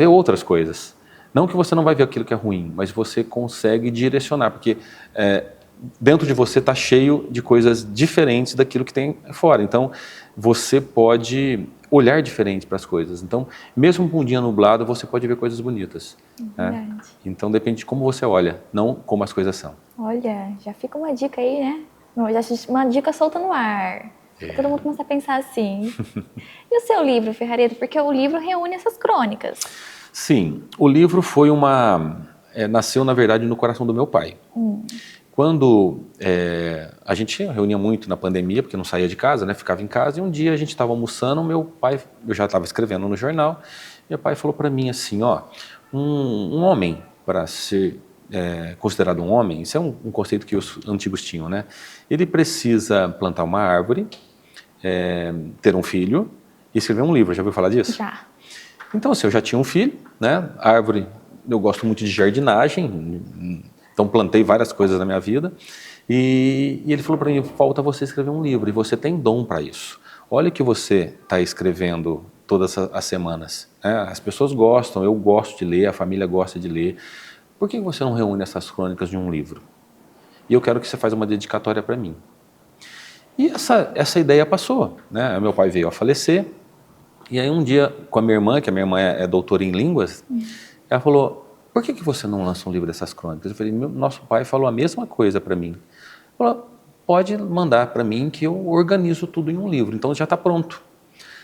outras coisas. Não que você não vai ver aquilo que é ruim, mas você consegue direcionar, porque dentro de você está cheio de coisas diferentes daquilo que tem fora. Então, você pode olhar diferente para as coisas. Então, mesmo com um dia nublado, você pode ver coisas bonitas. Né? Então, depende de como você olha, não como as coisas são. Olha, já fica uma dica aí, né? Uma dica solta no ar. Todo mundo começa a pensar assim. E o seu livro, Ferrareto? Porque o livro reúne essas crônicas. Sim, o livro foi nasceu, na verdade, no coração do meu pai. Quando a gente reunia muito na pandemia, porque não saía de casa, né? Ficava em casa, e um dia a gente estava almoçando, meu pai, eu já estava escrevendo no jornal, meu pai falou para mim assim, ó, um homem, para ser considerado um homem, isso é um conceito que os antigos tinham, né? Ele precisa plantar uma árvore, ter um filho e escrever um livro. Já ouviu falar disso? Já. Então, assim, eu já tinha um filho, né? Árvore, eu gosto muito de jardinagem, então plantei várias coisas na minha vida. E ele falou para mim, falta você escrever um livro, e você tem dom para isso. Olha o que você está escrevendo todas as semanas. As pessoas gostam, eu gosto de ler, a família gosta de ler. Por que você não reúne essas crônicas de um livro? E eu quero que você faça uma dedicatória para mim. E essa ideia passou, né? Meu pai veio a falecer, e aí um dia com a minha irmã, que a minha irmã é doutora em línguas, ela falou, por que você não lança um livro dessas crônicas? Eu falei, nosso pai falou a mesma coisa para mim. Ele falou, pode mandar para mim que eu organizo tudo em um livro, então já está pronto.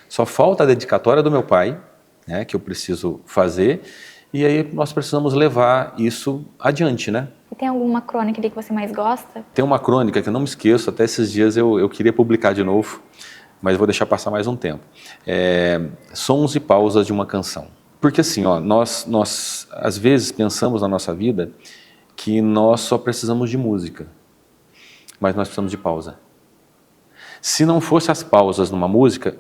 Só falta a dedicatória do meu pai, né, que eu preciso fazer, e aí nós precisamos levar isso adiante, né? E tem alguma crônica ali que você mais gosta? Tem uma crônica que eu não me esqueço, até esses dias eu queria publicar de novo, mas vou deixar passar mais um tempo. Sons e pausas de uma canção. Porque assim, ó, nós às vezes pensamos na nossa vida que nós só precisamos de música, mas nós precisamos de pausa. Se não fosse as pausas numa música,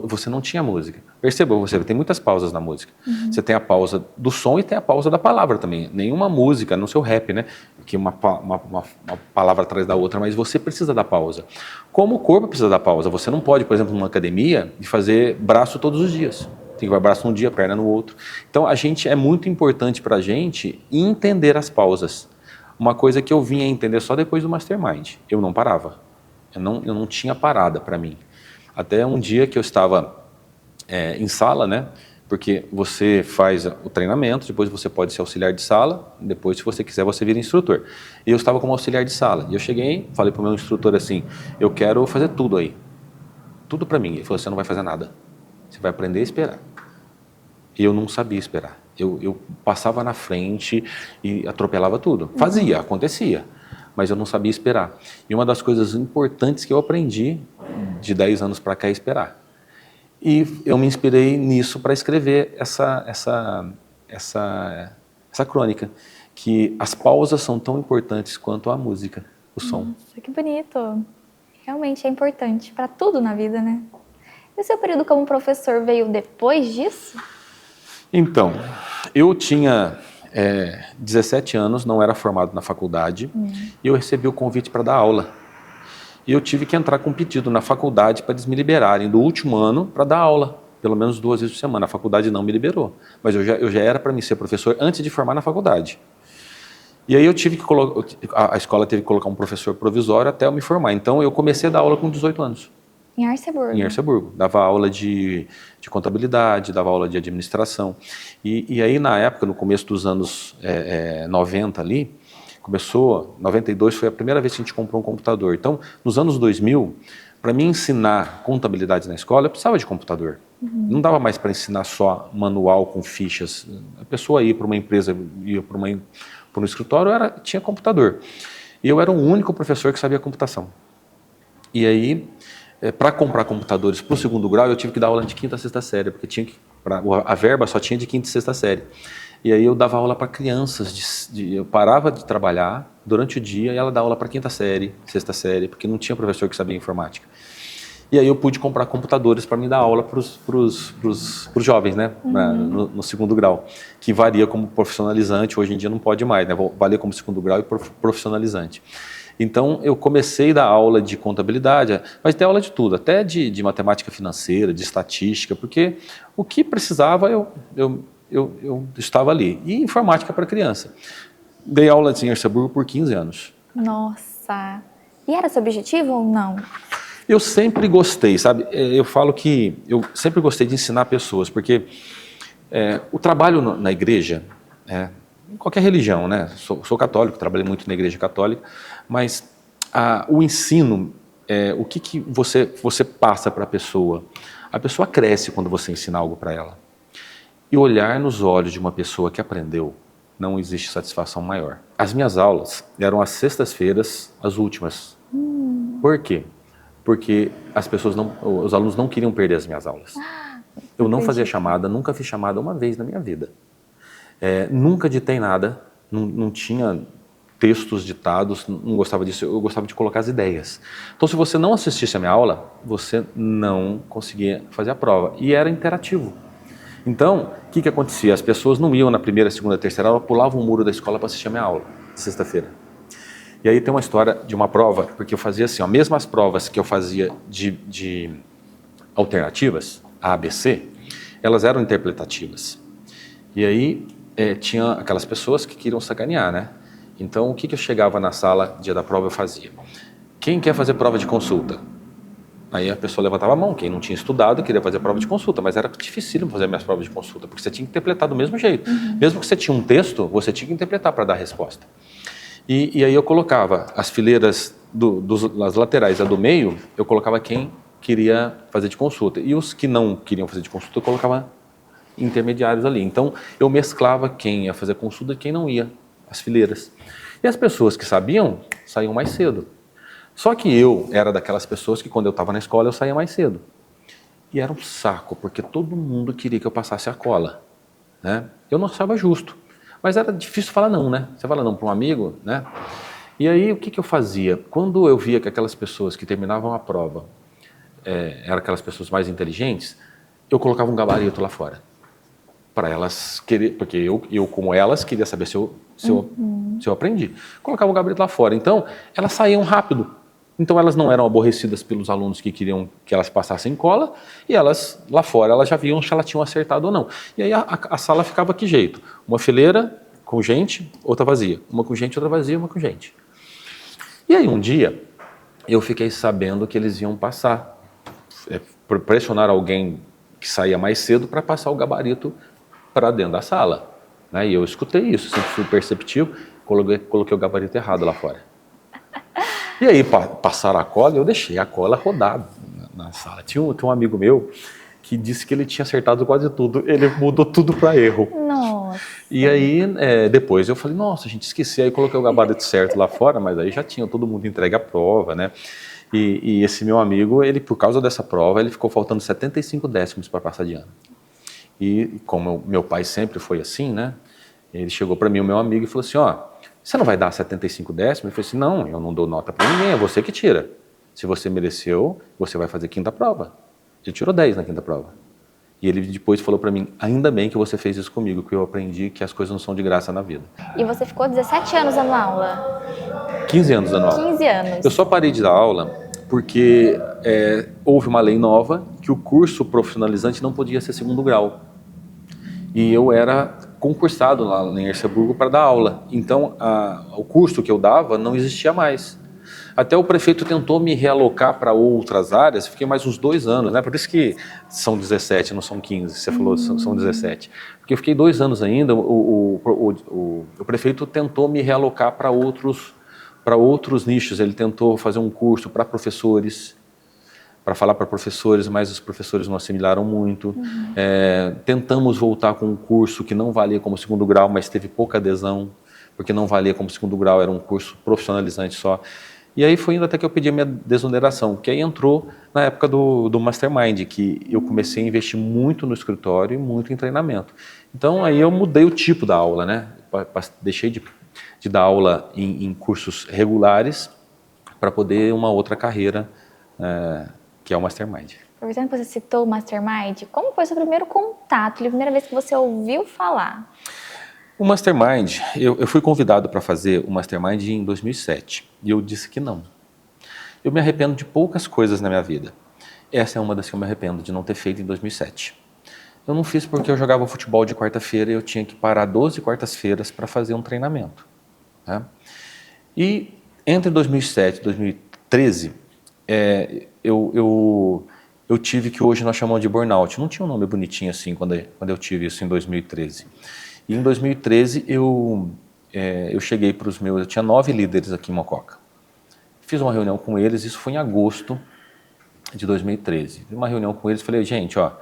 você não tinha música. Perceba, tem muitas pausas na música. Você tem a pausa do som e tem a pausa da palavra também. Nenhuma música, no seu rap, né? Que uma palavra atrás da outra, mas você precisa da pausa. Como o corpo precisa da pausa. Você não pode, por exemplo, numa academia, fazer braço todos os dias. Tem que fazer braço um dia, perna no outro. Então, é muito importante para a gente entender as pausas. Uma coisa que eu vinha a entender só depois do Mastermind. Eu não parava. Eu não tinha parada para mim. Até um dia que eu estava em sala, né? Porque você faz o treinamento, depois você pode ser auxiliar de sala, depois, se você quiser, você vira instrutor. E eu estava como auxiliar de sala. E eu cheguei, falei para o meu instrutor assim, eu quero fazer tudo aí. Tudo para mim. Ele falou, você não vai fazer nada. Você vai aprender a esperar. E eu não sabia esperar. Eu passava na frente e atropelava tudo. Fazia, acontecia, mas eu não sabia esperar. E uma das coisas importantes que eu aprendi de 10 anos para cá é esperar. E eu me inspirei nisso para escrever essa crônica, que as pausas são tão importantes quanto a música, o som. Nossa, que bonito. Realmente é importante para tudo na vida, né? E o seu período como professor veio depois disso? Então, eu tinha 17 anos, não era formado na faculdade, e eu recebi o convite para dar aula. E eu tive que entrar com um pedido na faculdade para eles me liberarem do último ano para dar aula, pelo menos 2 vezes por semana. A faculdade não me liberou, mas eu já era para mim ser professor antes de formar na faculdade. E aí eu tive que a escola teve que colocar um professor provisório até eu me formar. Então eu comecei a dar aula com 18 anos. Em Arceburgo? Em Arceburgo. Dava aula de contabilidade, dava aula de administração. E aí na época, no começo dos anos 90 ali, começou, 92 foi a primeira vez que a gente comprou um computador. Então, nos anos 2000, para mim ensinar contabilidade na escola, eu precisava de computador. Não dava mais para ensinar só manual com fichas. A pessoa ia para uma empresa, ia para um escritório, tinha computador. E eu era o único professor que sabia computação. E aí, para comprar computadores para o 2º grau, eu tive que dar aula de 5ª a 6ª série, porque a verba só tinha de 5ª e 6ª série. E aí eu dava aula para crianças, eu parava de trabalhar durante o dia e ela dava aula para 5ª série, 6ª série, porque não tinha professor que sabia informática. E aí eu pude comprar computadores para me dar aula para os jovens, né, no 2º grau, que varia como profissionalizante, hoje em dia não pode mais, né, valia como 2º grau e profissionalizante. Então eu comecei a dar aula de contabilidade, mas dei aula de tudo, até de matemática financeira, de estatística, porque o que precisava eu estava ali. E informática para criança. Dei aula em Arceburgo por 15 anos. Nossa! E era seu objetivo ou não? Eu sempre gostei, sabe? Eu falo que eu sempre gostei de ensinar pessoas, porque o trabalho na igreja, em qualquer religião, né? Sou católico, trabalhei muito na igreja católica, mas o ensino, o que você passa para a pessoa cresce quando você ensina algo para ela. E olhar nos olhos de uma pessoa que aprendeu, não existe satisfação maior. As minhas aulas eram às sextas-feiras, as últimas. Por quê? Porque os alunos não queriam perder as minhas aulas. Eu não fazia chamada, nunca fiz chamada uma vez na minha vida. Nunca ditei nada, não tinha textos ditados, não gostava disso, eu gostava de colocar as ideias. Então, se você não assistisse a minha aula, você não conseguia fazer a prova. E era interativo. Então, o que acontecia? As pessoas não iam na 1ª, 2ª, 3ª aula, pulavam o muro da escola para assistir a minha aula, de sexta-feira. E aí tem uma história de uma prova, porque eu fazia assim, mesmo as provas que eu fazia de alternativas, A, B, C, elas eram interpretativas. E aí tinha aquelas pessoas que queriam sacanear, né? Então, o que eu chegava na sala, dia da prova, eu fazia? Quem quer fazer prova de consulta? Aí a pessoa levantava a mão, quem não tinha estudado queria fazer prova de consulta, mas era difícil fazer minhas provas de consulta, porque você tinha que interpretar do mesmo jeito. Mesmo que você tinha um texto, você tinha que interpretar para dar a resposta. E aí eu colocava as fileiras das laterais, a do meio, eu colocava quem queria fazer de consulta. E os que não queriam fazer de consulta, eu colocava intermediários ali. Então eu mesclava quem ia fazer consulta e quem não ia, as fileiras. E as pessoas que sabiam, saíam mais cedo. Só que eu era daquelas pessoas que quando eu estava na escola eu saía mais cedo. E era um saco, porque todo mundo queria que eu passasse a cola, né? Eu não achava justo, mas era difícil falar não, né? Você fala não para um amigo, né? E aí o que eu fazia? Quando eu via que aquelas pessoas que terminavam a prova eram aquelas pessoas mais inteligentes, eu colocava um gabarito lá fora. Para elas querer, porque eu como elas queria saber se eu aprendi. Colocava o gabarito lá fora. Então, elas saíam rápido. Então elas não eram aborrecidas pelos alunos que queriam que elas passassem cola, e elas lá fora elas já viam se elas tinham acertado ou não. E aí a sala ficava que jeito? Uma fileira com gente, outra vazia. Uma com gente, outra vazia, uma com gente. E aí um dia eu fiquei sabendo que eles iam passar, pressionar alguém que saía mais cedo para passar o gabarito para dentro da sala. Né? E eu escutei isso, sempre fui perceptivo, coloquei o gabarito errado lá fora. E aí passaram a cola e eu deixei a cola rodar na sala. Tinha um amigo meu que disse que ele tinha acertado quase tudo, ele mudou tudo para erro. Nossa. E aí, depois eu falei, nossa, a gente esqueci, aí coloquei o gabarito certo lá fora, mas aí já tinha todo mundo entregue a prova, né? E esse meu amigo, ele, por causa dessa prova, ele ficou faltando 75 décimos para passar de ano. E como meu pai sempre foi assim, né? Ele chegou para mim, o meu amigo, e falou assim, ó, você não vai dar 75 décimos? Eu falei assim, não, eu não dou nota para ninguém, é você que tira. Se você mereceu, você vai fazer quinta prova. Você tirou 10 na quinta prova. E ele depois falou para mim, ainda bem que você fez isso comigo, que eu aprendi que as coisas não são de graça na vida. E você ficou 17 anos dando aula? 15 anos dando aula. 15 anos. Eu só parei de dar aula porque houve uma lei nova que o curso profissionalizante não podia ser segundo grau. E eu era concursado lá em Erceburgo para dar aula. Então, o curso que eu dava não existia mais. Até o prefeito tentou me realocar para outras áreas, fiquei mais uns 2 anos, né? Por isso que são 17, não são 15, você falou, são 17. Porque eu fiquei 2 anos ainda, o prefeito tentou me realocar para outros nichos, ele tentou fazer um curso para professores, para falar para professores, mas os professores não assimilaram muito. Tentamos voltar com um curso que não valia como segundo grau, mas teve pouca adesão, porque não valia como segundo grau, era um curso profissionalizante só. E aí foi indo até que eu pedi a minha desoneração, que aí entrou na época do Mastermind, que eu comecei a investir muito no escritório e muito em treinamento. Então aí eu mudei o tipo da aula, né? Deixei de dar aula em cursos regulares para poder uma outra carreira, que é o Mastermind. Aproveitando que você citou o Mastermind, como foi o seu primeiro contato, a primeira vez que você ouviu falar? O Mastermind, eu fui convidado para fazer o Mastermind em 2007 e eu disse que não. Eu me arrependo de poucas coisas na minha vida. Essa é uma das que eu me arrependo de não ter feito em 2007. Eu não fiz porque eu jogava futebol de quarta-feira e eu tinha que parar 12 quartas-feiras para fazer um treinamento. Né? E entre 2007 e 2013, eu tive que hoje nós chamamos de burnout. Não tinha um nome bonitinho assim quando eu tive isso em 2013. E em 2013 eu cheguei para os meus, eu tinha 9 líderes aqui em Mococa. Fiz uma reunião com eles, isso foi em agosto de 2013. Fiz uma reunião com eles e falei, gente, ó,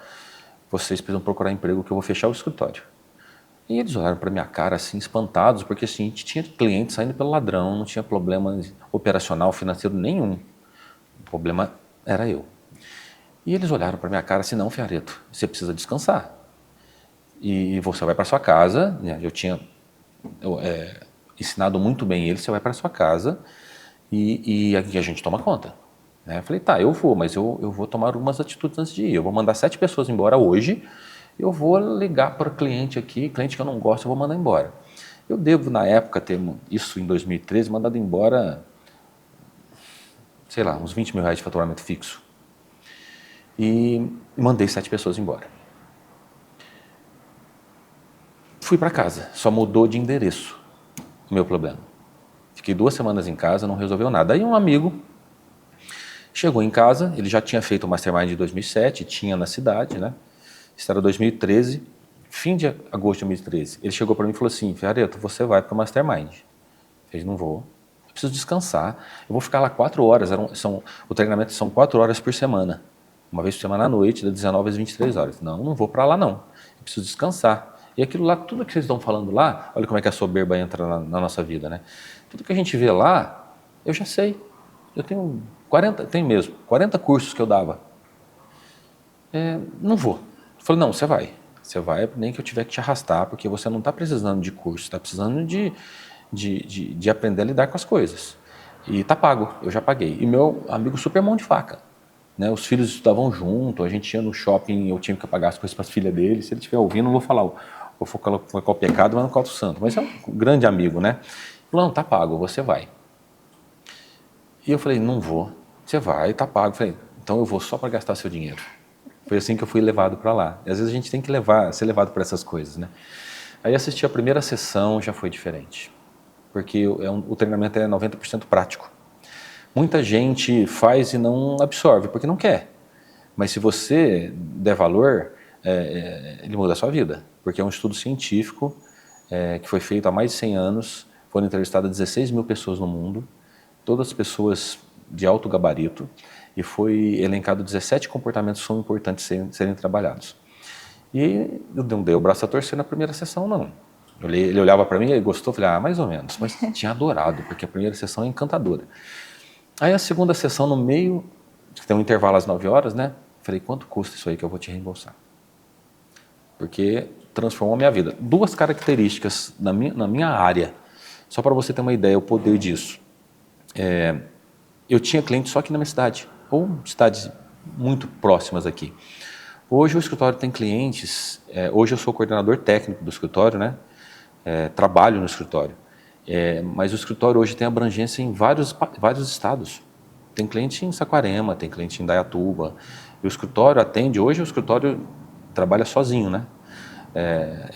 vocês precisam procurar emprego que eu vou fechar o escritório. E eles olharam para minha cara assim, espantados, porque assim, a gente tinha cliente saindo pelo ladrão, não tinha problema operacional, financeiro nenhum. O problema era eu. E eles olharam para minha cara assim, não, Fiareto, você precisa descansar. E você vai para sua casa, né? Eu tinha ensinado muito bem ele, você vai para sua casa e aqui a gente toma conta. Né? Eu falei, tá, eu vou, mas eu vou tomar algumas atitudes antes de ir. Eu vou mandar 7 pessoas embora hoje, eu vou ligar para o cliente aqui, cliente que eu não gosto, eu vou mandar embora. Eu devo, na época, ter isso em 2013, mandado embora, sei lá, uns 20 mil reais de faturamento fixo. E mandei 7 pessoas embora. Fui para casa, só mudou de endereço o meu problema. Fiquei 2 semanas em casa, não resolveu nada. Aí um amigo chegou em casa, ele já tinha feito o Mastermind de 2007, tinha na cidade, né? Isso era 2013, fim de agosto de 2013. Ele chegou para mim e falou assim, Fiareto, você vai para o Mastermind. Eu falei, não vou, eu preciso descansar. Eu vou ficar lá 4 horas, o treinamento são 4 horas por semana. Uma vez por semana à noite, das 19 às 23 horas. Não vou para lá não, eu preciso descansar. E aquilo lá, tudo que vocês estão falando lá, olha como é que a soberba entra na nossa vida, né? Tudo que a gente vê lá, eu já sei. Eu tenho 40 cursos que eu dava. Não vou. Eu falei, não, você vai. Você vai, nem que eu tiver que te arrastar, porque você não está precisando de curso, está precisando de aprender a lidar com as coisas. E tá pago, eu já paguei. E meu amigo super mão de faca. Né? Os filhos estudavam junto, a gente ia no shopping, eu tinha que pagar as coisas para as filhas dele. Se ele estiver ouvindo, não vou falar, vou focar o pecado, mas não coloco o santo. Mas é um grande amigo, né? Ele falou, não, tá pago, você vai. E eu falei, não vou. Você vai, tá pago. Eu falei, então eu vou só para gastar seu dinheiro. Foi assim que eu fui levado para lá. E às vezes a gente tem que ser levado para essas coisas, né? Aí assisti a primeira sessão, já foi diferente. Porque o treinamento é 90% prático. Muita gente faz e não absorve, porque não quer. Mas se você der valor, ele muda a sua vida. Porque é um estudo científico que foi feito há mais de 100 anos, foram entrevistadas 16 mil pessoas no mundo, todas pessoas de alto gabarito, e foi elencado 17 comportamentos que são importantes serem trabalhados. E eu não dei o braço a torcer na primeira sessão, não. Ele olhava para mim e gostou, falei, mais ou menos, mas tinha adorado, porque a primeira sessão é encantadora. Aí a segunda sessão, no meio, que tem um intervalo às 9 horas, né? Falei, quanto custa isso aí que eu vou te reembolsar? Porque transformou a minha vida. 2 características na minha área, só para você ter uma ideia, o poder disso. Eu tinha clientes só aqui na minha cidade, ou cidades muito próximas aqui. Hoje o escritório tem clientes, hoje eu sou coordenador técnico do escritório, né? Trabalho no escritório. Mas o escritório hoje tem abrangência em vários estados. Tem cliente em Saquarema, tem cliente em Indaiatuba. E o escritório atende, hoje o escritório trabalha sozinho, né?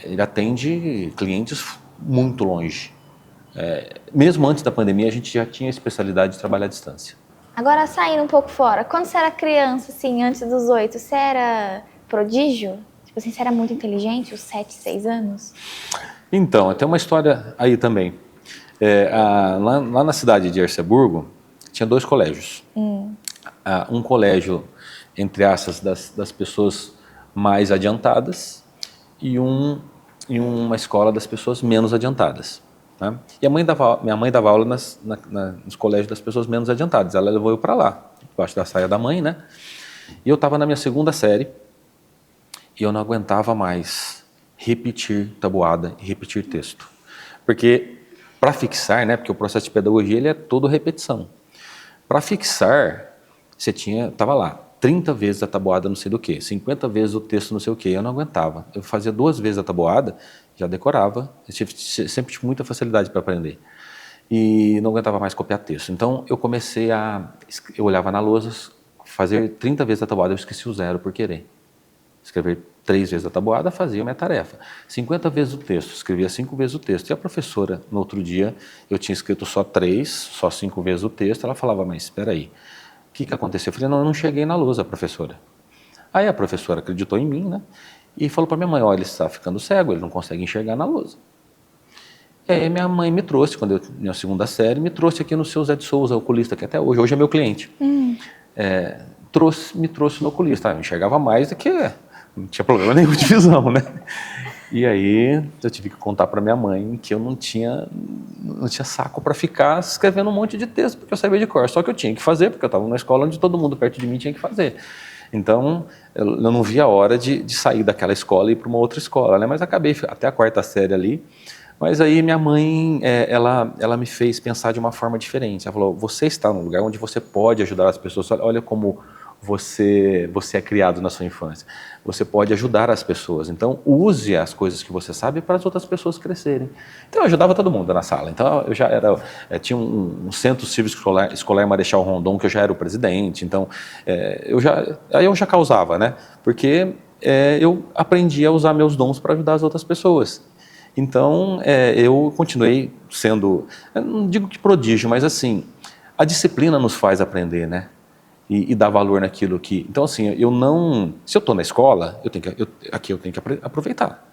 Ele atende clientes muito longe. Mesmo antes da pandemia, a gente já tinha a especialidade de trabalhar à distância. Agora, saindo um pouco fora, quando você era criança, assim, antes dos 8, você era prodígio? Tipo assim, você era muito inteligente, os 7, 6 anos? Então, tem uma história aí também. Lá na cidade de Erceburgo, tinha 2 colégios. Um colégio, entre aspas, das pessoas mais adiantadas e uma escola das pessoas menos adiantadas. Né? E minha mãe dava aula nos colégios das pessoas menos adiantadas. Ela levou eu para lá, debaixo da saia da mãe, né? E eu estava na minha 2ª série e eu não aguentava mais repetir tabuada e repetir texto. Porque para fixar, né? Porque o processo de pedagogia ele é todo repetição. Para fixar, você estava lá, 30 vezes a tabuada não sei do que, 50 vezes o texto não sei o que, eu não aguentava. Eu fazia 2 vezes a tabuada, já decorava, sempre tive muita facilidade para aprender. E não aguentava mais copiar texto. Então eu comecei eu olhava na lousa, fazer 30 vezes a tabuada, eu esqueci o 0 por querer. Escrever 3 vezes a tabuada, fazia a minha tarefa. 50 vezes o texto, escrevia 5 vezes o texto. E a professora, no outro dia, eu tinha escrito só 3, só 5 vezes o texto, ela falava, mas espera aí, o que aconteceu? Eu falei, não, eu não cheguei na lousa, professora. Aí a professora acreditou em mim, né? E falou para minha mãe, olha, ele está ficando cego, ele não consegue enxergar na lousa. E aí minha mãe me trouxe, quando eu tinha a 2ª série, me trouxe aqui no seu Zé de Souza, oculista, que até hoje é meu cliente. Me trouxe no oculista, eu enxergava mais do que... Não tinha problema nenhum de visão, né? E aí eu tive que contar para minha mãe que eu não tinha saco para ficar escrevendo um monte de texto, porque eu sabia de cor. Só que eu tinha que fazer, porque eu estava numa escola onde todo mundo perto de mim tinha que fazer. Então, eu não via a hora de sair daquela escola e ir para uma outra escola, né? Mas acabei até a 4ª série ali. Mas aí minha mãe, ela me fez pensar de uma forma diferente. Ela falou, você está num lugar onde você pode ajudar as pessoas. Olha como você é criado na sua infância. Você pode ajudar as pessoas. Então, use as coisas que você sabe para as outras pessoas crescerem. Então, eu ajudava todo mundo na sala. Então, eu já tinha um centro cívico escolar Marechal Rondon, que eu já era o presidente. Então, aí eu já causava, né? Porque eu aprendi a usar meus dons para ajudar as outras pessoas. Então, eu continuei sendo, eu não digo que prodígio, mas assim, a disciplina nos faz aprender, né? E dar valor naquilo que... Então, assim, se eu estou na escola, eu tenho que aproveitar.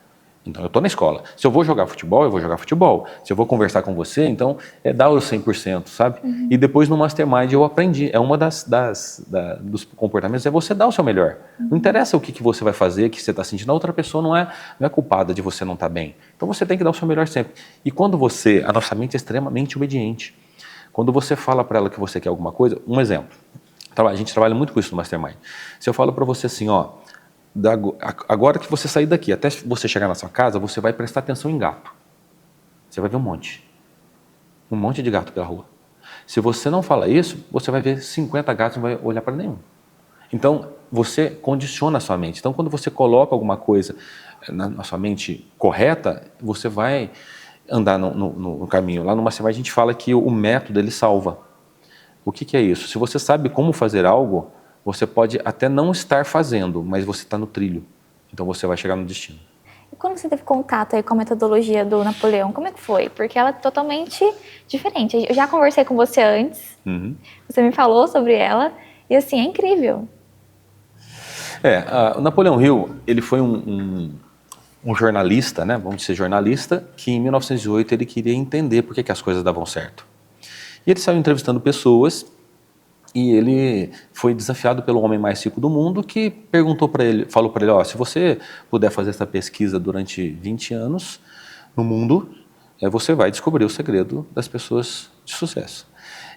Então, eu estou na escola. Se eu vou jogar futebol, eu vou jogar futebol. Se eu vou conversar com você, então, dá o 100%, sabe? E depois no Mastermind eu aprendi. Uma dos comportamentos é você dar o seu melhor. Não interessa o que você vai fazer, o que você está sentindo. A outra pessoa não é culpada de você não estar bem. Então, você tem que dar o seu melhor sempre. E quando a nossa mente é extremamente obediente. Quando você fala para ela que você quer alguma coisa, um exemplo. A gente trabalha muito com isso no Mastermind. Se eu falo para você assim, ó, agora que você sair daqui, até você chegar na sua casa, você vai prestar atenção em gato. Você vai ver um monte de gato pela rua. Se você não fala isso, você vai ver 50 gatos e não vai olhar para nenhum. Então, você condiciona a sua mente. Então, quando você coloca alguma coisa na sua mente correta, você vai andar no caminho. Lá no Mastermind a gente fala que o método ele salva. O que é isso? Se você sabe como fazer algo, você pode até não estar fazendo, mas você está no trilho. Então você vai chegar no destino. E quando você teve contato aí com a metodologia do Napoleão, como é que foi? Porque ela é totalmente diferente. Eu já conversei com você antes, você me falou sobre ela, e assim, é incrível. O Napoleão Hill, ele foi um jornalista, né? Vamos dizer jornalista, que em 1908 ele queria entender por que as coisas davam certo. E ele saiu entrevistando pessoas E ele foi desafiado pelo homem mais rico do mundo, que perguntou para ele, falou para ele, ó, se você puder fazer essa pesquisa durante 20 anos no mundo, você vai descobrir o segredo das pessoas de sucesso.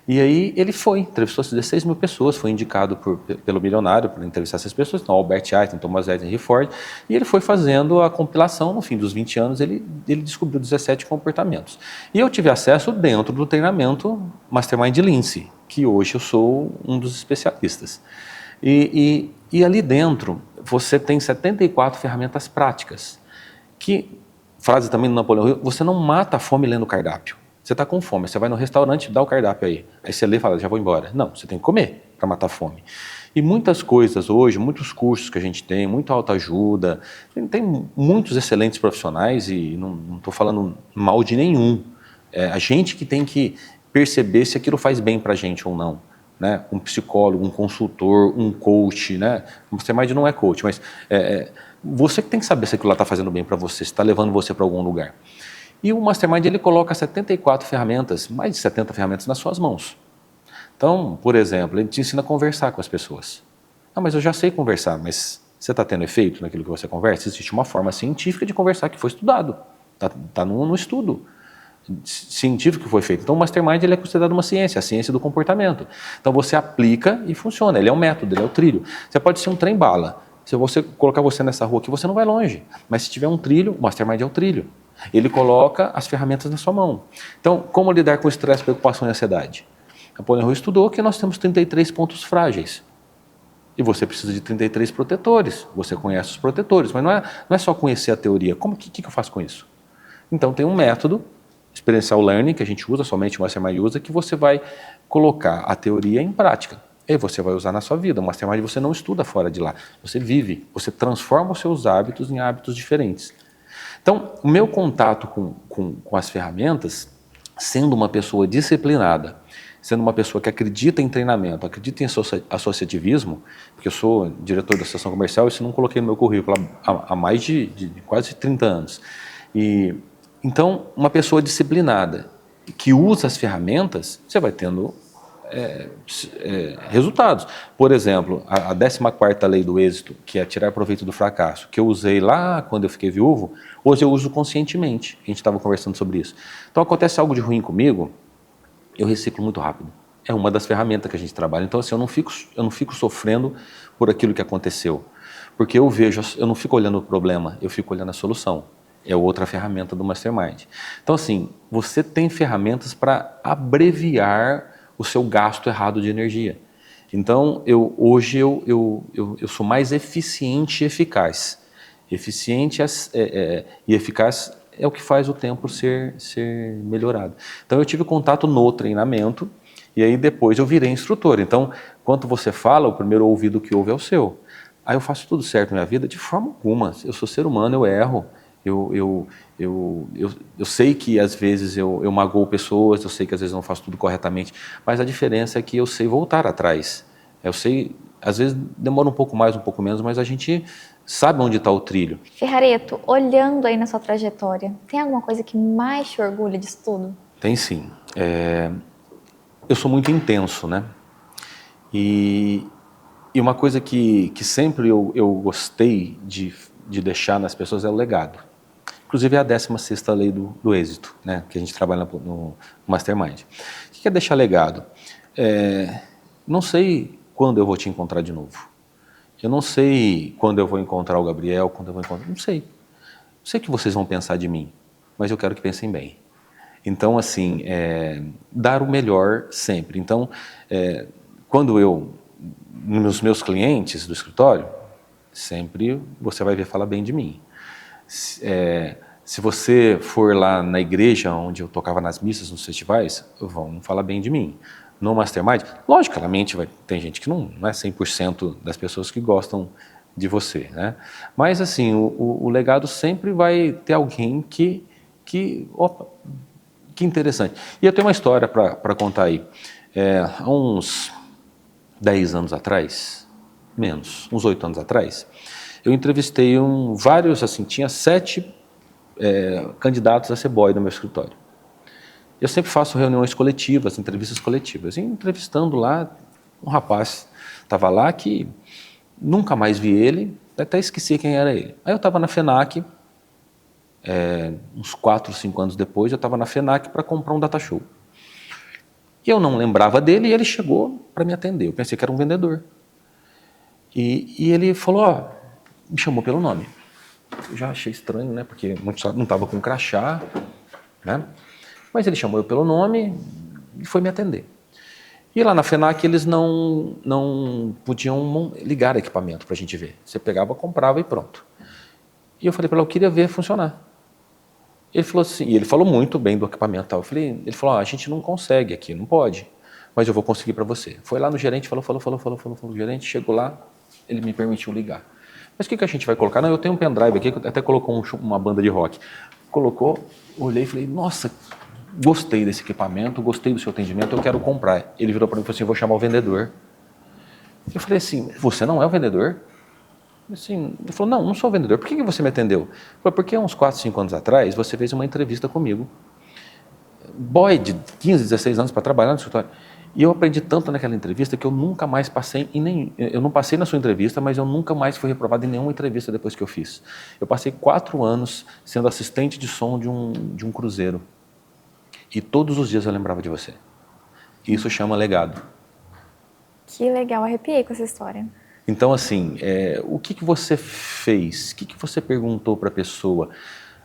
E aí ele foi, entrevistou 16 mil pessoas, foi indicado pelo milionário para entrevistar essas pessoas, então Albert Einstein, Thomas Edison, Henry Ford, e ele foi fazendo a compilação, no fim dos 20 anos ele descobriu 17 comportamentos. E eu tive acesso dentro do treinamento Mastermind Lindsay, que hoje eu sou um dos especialistas. E ali dentro você tem 74 ferramentas práticas, que, frase também do Napoleão Hill, você não mata a fome lendo o cardápio. Você está com fome, você vai no restaurante, dá o cardápio aí. Aí você lê e fala, já vou embora. Não, você tem que comer para matar a fome. E muitas coisas hoje, muitos cursos que a gente tem, muita autoajuda, tem muitos excelentes profissionais e não estou falando mal de nenhum. A gente que tem que perceber se aquilo faz bem para a gente ou não. Né? Um psicólogo, um consultor, um coach, né? O Mastermind não é coach, mas você que tem que saber se aquilo lá está fazendo bem para você, se está levando você para algum lugar. E o Mastermind ele coloca 74 ferramentas, mais de 70 ferramentas nas suas mãos. Então, por exemplo, ele te ensina a conversar com as pessoas. Ah, mas eu já sei conversar, mas você está tendo efeito naquilo que você conversa? Existe uma forma científica de conversar que foi estudado, está no estudo científico que foi feito. Então o Mastermind ele é considerado uma ciência, a ciência do comportamento. Então você aplica e funciona, ele é um método, ele é o trilho. Você pode ser um trem-bala, se você colocar você nessa rua aqui, você não vai longe, mas se tiver um trilho, o Mastermind é o trilho. Ele coloca as ferramentas na sua mão. Então, como lidar com estresse, preocupação e ansiedade? Napoleão Hill estudou que nós temos 33 pontos frágeis. E você precisa de 33 protetores. Você conhece os protetores, mas não é só conhecer a teoria. O que eu faço com isso? Então, tem um método, Experiencial Learning, que a gente usa, somente o Mastermind usa, que você vai colocar a teoria em prática. E aí você vai usar na sua vida. O Mastermind você não estuda fora de lá. Você vive, você transforma os seus hábitos em hábitos diferentes. Então, o meu contato com as ferramentas, sendo uma pessoa disciplinada, sendo uma pessoa que acredita em treinamento, acredita em associativismo, porque eu sou diretor da Associação Comercial, isso eu não coloquei no meu currículo há mais de quase 30 anos. Então, uma pessoa disciplinada, que usa as ferramentas, você vai tendo resultados. Por exemplo, a 14ª lei do êxito, que é tirar proveito do fracasso, que eu usei lá quando eu fiquei viúvo, hoje eu uso conscientemente. A gente estava conversando sobre isso. Então, acontece algo de ruim comigo, eu reciclo muito rápido. É uma das ferramentas que a gente trabalha. Então, assim, eu não fico sofrendo por aquilo que aconteceu. Porque eu não fico olhando o problema, eu fico olhando a solução. É outra ferramenta do Mastermind. Então, assim, você tem ferramentas para abreviar o seu gasto errado de energia. Então, hoje eu sou mais eficiente e eficaz. Eficiente e eficaz é o que faz o tempo ser melhorado. Então, eu tive contato no treinamento e aí depois eu virei instrutor. Então, quando você fala, o primeiro ouvido que ouve é o seu. Aí eu faço tudo certo na minha vida? De forma alguma. Eu sou ser humano, eu erro. Eu sei que às vezes eu magoo pessoas, eu sei que às vezes eu não faço tudo corretamente, mas a diferença é que eu sei voltar atrás. Eu sei, às vezes demora um pouco mais, um pouco menos, mas a gente sabe onde está o trilho. Ferrareto, olhando aí na sua trajetória, tem alguma coisa que mais te orgulha disso tudo? Tem sim. Eu sou muito intenso, né? E uma coisa que sempre eu gostei de deixar nas pessoas é o legado. Inclusive é a 16ª lei do êxito, né, que a gente trabalha no Mastermind. O que é deixar legado? Não sei quando eu vou te encontrar de novo. Eu não sei quando eu vou encontrar o Gabriel, quando eu vou encontrar... Não sei. Não sei o que vocês vão pensar de mim, mas eu quero que pensem bem. Então, assim, dar o melhor sempre. Então, quando nos meus clientes do escritório, sempre você vai ver falar bem de mim. Se você for lá na igreja onde eu tocava nas missas, nos festivais, vão falar bem de mim. No Mastermind, logicamente tem gente que não é 100% das pessoas que gostam de você, né? Mas assim, o legado sempre vai ter alguém que interessante. E eu tenho uma história para contar aí. Há uns 10 anos atrás, menos, uns 8 anos atrás, eu entrevistei vários, assim, tinha 7 candidatos a ser boy no meu escritório. Eu sempre faço reuniões coletivas, entrevistas coletivas. E entrevistando lá, Um rapaz estava lá que nunca mais vi ele, até esqueci quem era ele. Aí eu estava na FENAC, uns 4, 5 anos depois, eu estava na FENAC para comprar um data show. E eu não lembrava dele e ele chegou para me atender. Eu pensei que era um vendedor. E ele falou, ó, me chamou pelo nome. Eu já achei estranho, né? Porque não estava com crachá, né? Mas ele chamou eu pelo nome e foi me atender. E lá na FENAC eles não podiam ligar equipamento para a gente ver. Você pegava, comprava e pronto. E eu falei para ele, eu queria ver funcionar. Ele falou assim, e ele falou muito bem do equipamento e tal. Ele falou, a gente não consegue aqui, não pode, mas eu vou conseguir para você. Foi lá no gerente, falou, o gerente chegou lá, ele me permitiu ligar. Mas o que a gente vai colocar? Não, eu tenho um pendrive aqui, até colocou uma banda de rock. Colocou, olhei e falei, nossa, gostei desse equipamento, gostei do seu atendimento, eu quero comprar. Ele virou para mim e falou assim, eu vou chamar o vendedor. Eu falei assim, você não é o vendedor? Assim, ele falou, não sou vendedor. Por que você me atendeu? Eu falei, porque uns 4, 5 anos atrás você fez uma entrevista comigo. Boy de 15, 16 anos para trabalhar no escritório. E eu aprendi tanto naquela entrevista que eu nunca mais passei eu não passei na sua entrevista, mas eu nunca mais fui reprovado em nenhuma entrevista depois que eu fiz. Eu passei 4 anos sendo assistente de som de um cruzeiro. E todos os dias eu lembrava de você. Isso chama legado. Que legal, arrepiei com essa história. Então, assim, o que você fez? O que você perguntou para a pessoa?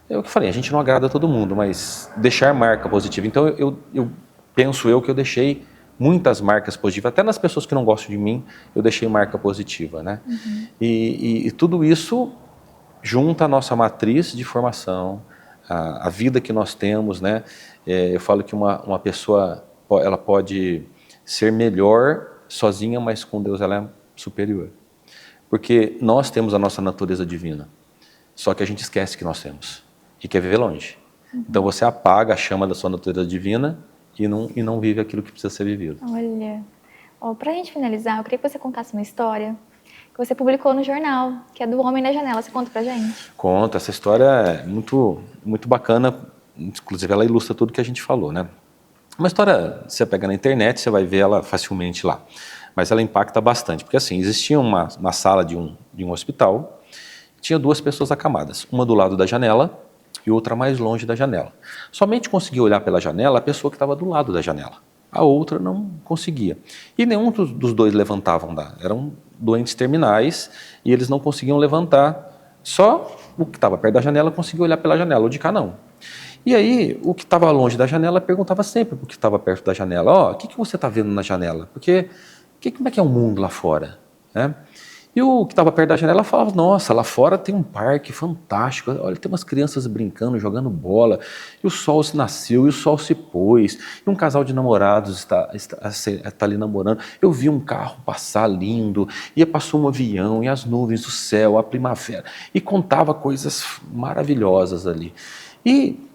É o que eu falei, a gente não agrada todo mundo, mas deixar marca positiva. Então, eu penso que eu deixei muitas marcas positivas. Até nas pessoas que não gostam de mim, eu deixei marca positiva, né? Uhum. E tudo isso junta a nossa matriz de formação, a vida que nós temos, né? Eu falo que uma pessoa, ela pode ser melhor sozinha, mas com Deus ela é superior. Porque nós temos a nossa natureza divina, só que a gente esquece que nós temos e quer viver longe. Uhum. Então você apaga a chama da sua natureza divina e não vive aquilo que precisa ser vivido. Olha, para a gente finalizar, eu queria que você contasse uma história que você publicou no jornal, que é do Homem na Janela. Você conta pra gente? Conto, essa história é muito, muito bacana, inclusive ela ilustra tudo que a gente falou, né? Uma história, você pega na internet, você vai ver ela facilmente lá. Mas ela impacta bastante, porque assim, existia uma sala de um hospital, tinha 2 pessoas acamadas, uma do lado da janela e outra mais longe da janela. Somente conseguia olhar pela janela a pessoa que estava do lado da janela, a outra não conseguia. E nenhum dos 2 levantavam, eram doentes terminais e eles não conseguiam levantar, só o que estava perto da janela conseguia olhar pela janela, o de cá não. E aí, o que estava longe da janela perguntava sempre para o que estava perto da janela, o que você está vendo na janela? Porque como é que é o mundo lá fora? Né? E o que estava perto da janela falava, nossa, lá fora tem um parque fantástico, olha, tem umas crianças brincando, jogando bola, e o sol se nasceu, e o sol se pôs, e um casal de namorados está ali namorando, eu vi um carro passar lindo, e passou um avião, e as nuvens do céu, a primavera, e contava coisas maravilhosas ali. E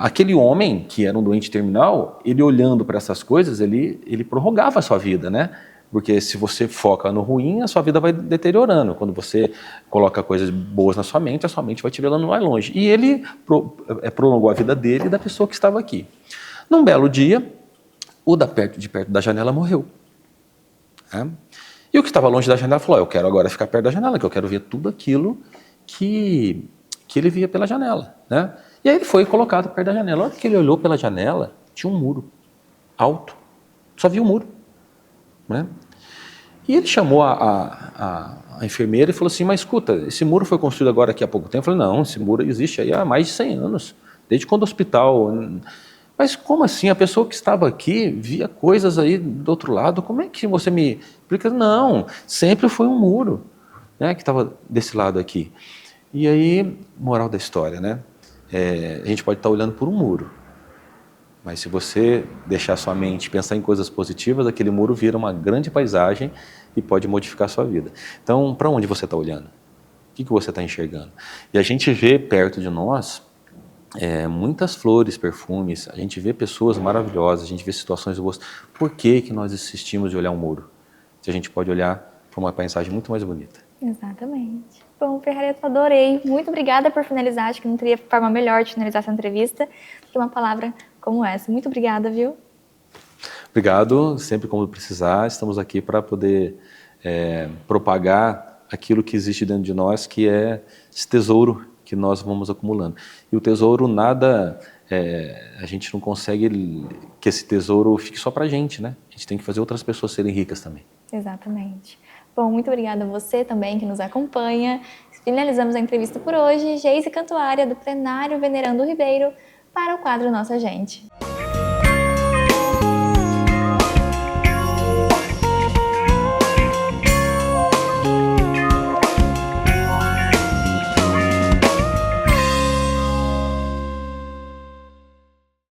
aquele homem que era um doente terminal, ele olhando para essas coisas, ele prorrogava a sua vida, né? Porque se você foca no ruim, a sua vida vai deteriorando. Quando você coloca coisas boas na sua mente, a sua mente vai te levando mais longe. E ele prolongou a vida dele e da pessoa que estava aqui. Num belo dia, o de perto da janela morreu. Né? E o que estava longe da janela falou, eu quero agora ficar perto da janela, que eu quero ver tudo aquilo que ele via pela janela, né? E aí ele foi colocado perto da janela. A hora que ele olhou pela janela, tinha um muro alto. Só via um muro. Né? E ele chamou a enfermeira e falou assim, mas escuta, esse muro foi construído agora aqui há pouco tempo? Eu falei, não, esse muro existe aí há mais de 100 anos. Desde quando o hospital... Mas como assim? A pessoa que estava aqui via coisas aí do outro lado. Como é que você me explica? Não, sempre foi um muro, né, que estava desse lado aqui. E aí, moral da história, né? A gente pode estar olhando por um muro, mas se você deixar sua mente pensar em coisas positivas, aquele muro vira uma grande paisagem e pode modificar a sua vida. Então, para onde você está olhando? O que você está enxergando? E a gente vê perto de nós muitas flores, perfumes, a gente vê pessoas maravilhosas, a gente vê situações boas. Por que nós insistimos em olhar um muro? Se a gente pode olhar para uma paisagem muito mais bonita. Exatamente. Bom, Ferrareto, adorei. Muito obrigada por finalizar. Acho que não teria forma melhor de finalizar essa entrevista que uma palavra como essa. Muito obrigada, viu? Obrigado, sempre como precisar, estamos aqui para poder propagar aquilo que existe dentro de nós, que é esse tesouro que nós vamos acumulando. E o tesouro a gente não consegue que esse tesouro fique só para a gente, né? A gente tem que fazer outras pessoas serem ricas também. Exatamente. Bom, muito obrigada a você também que nos acompanha. Finalizamos a entrevista por hoje. Geise Cantuária, do Plenário Venerando Ribeiro, para o quadro Nossa Gente.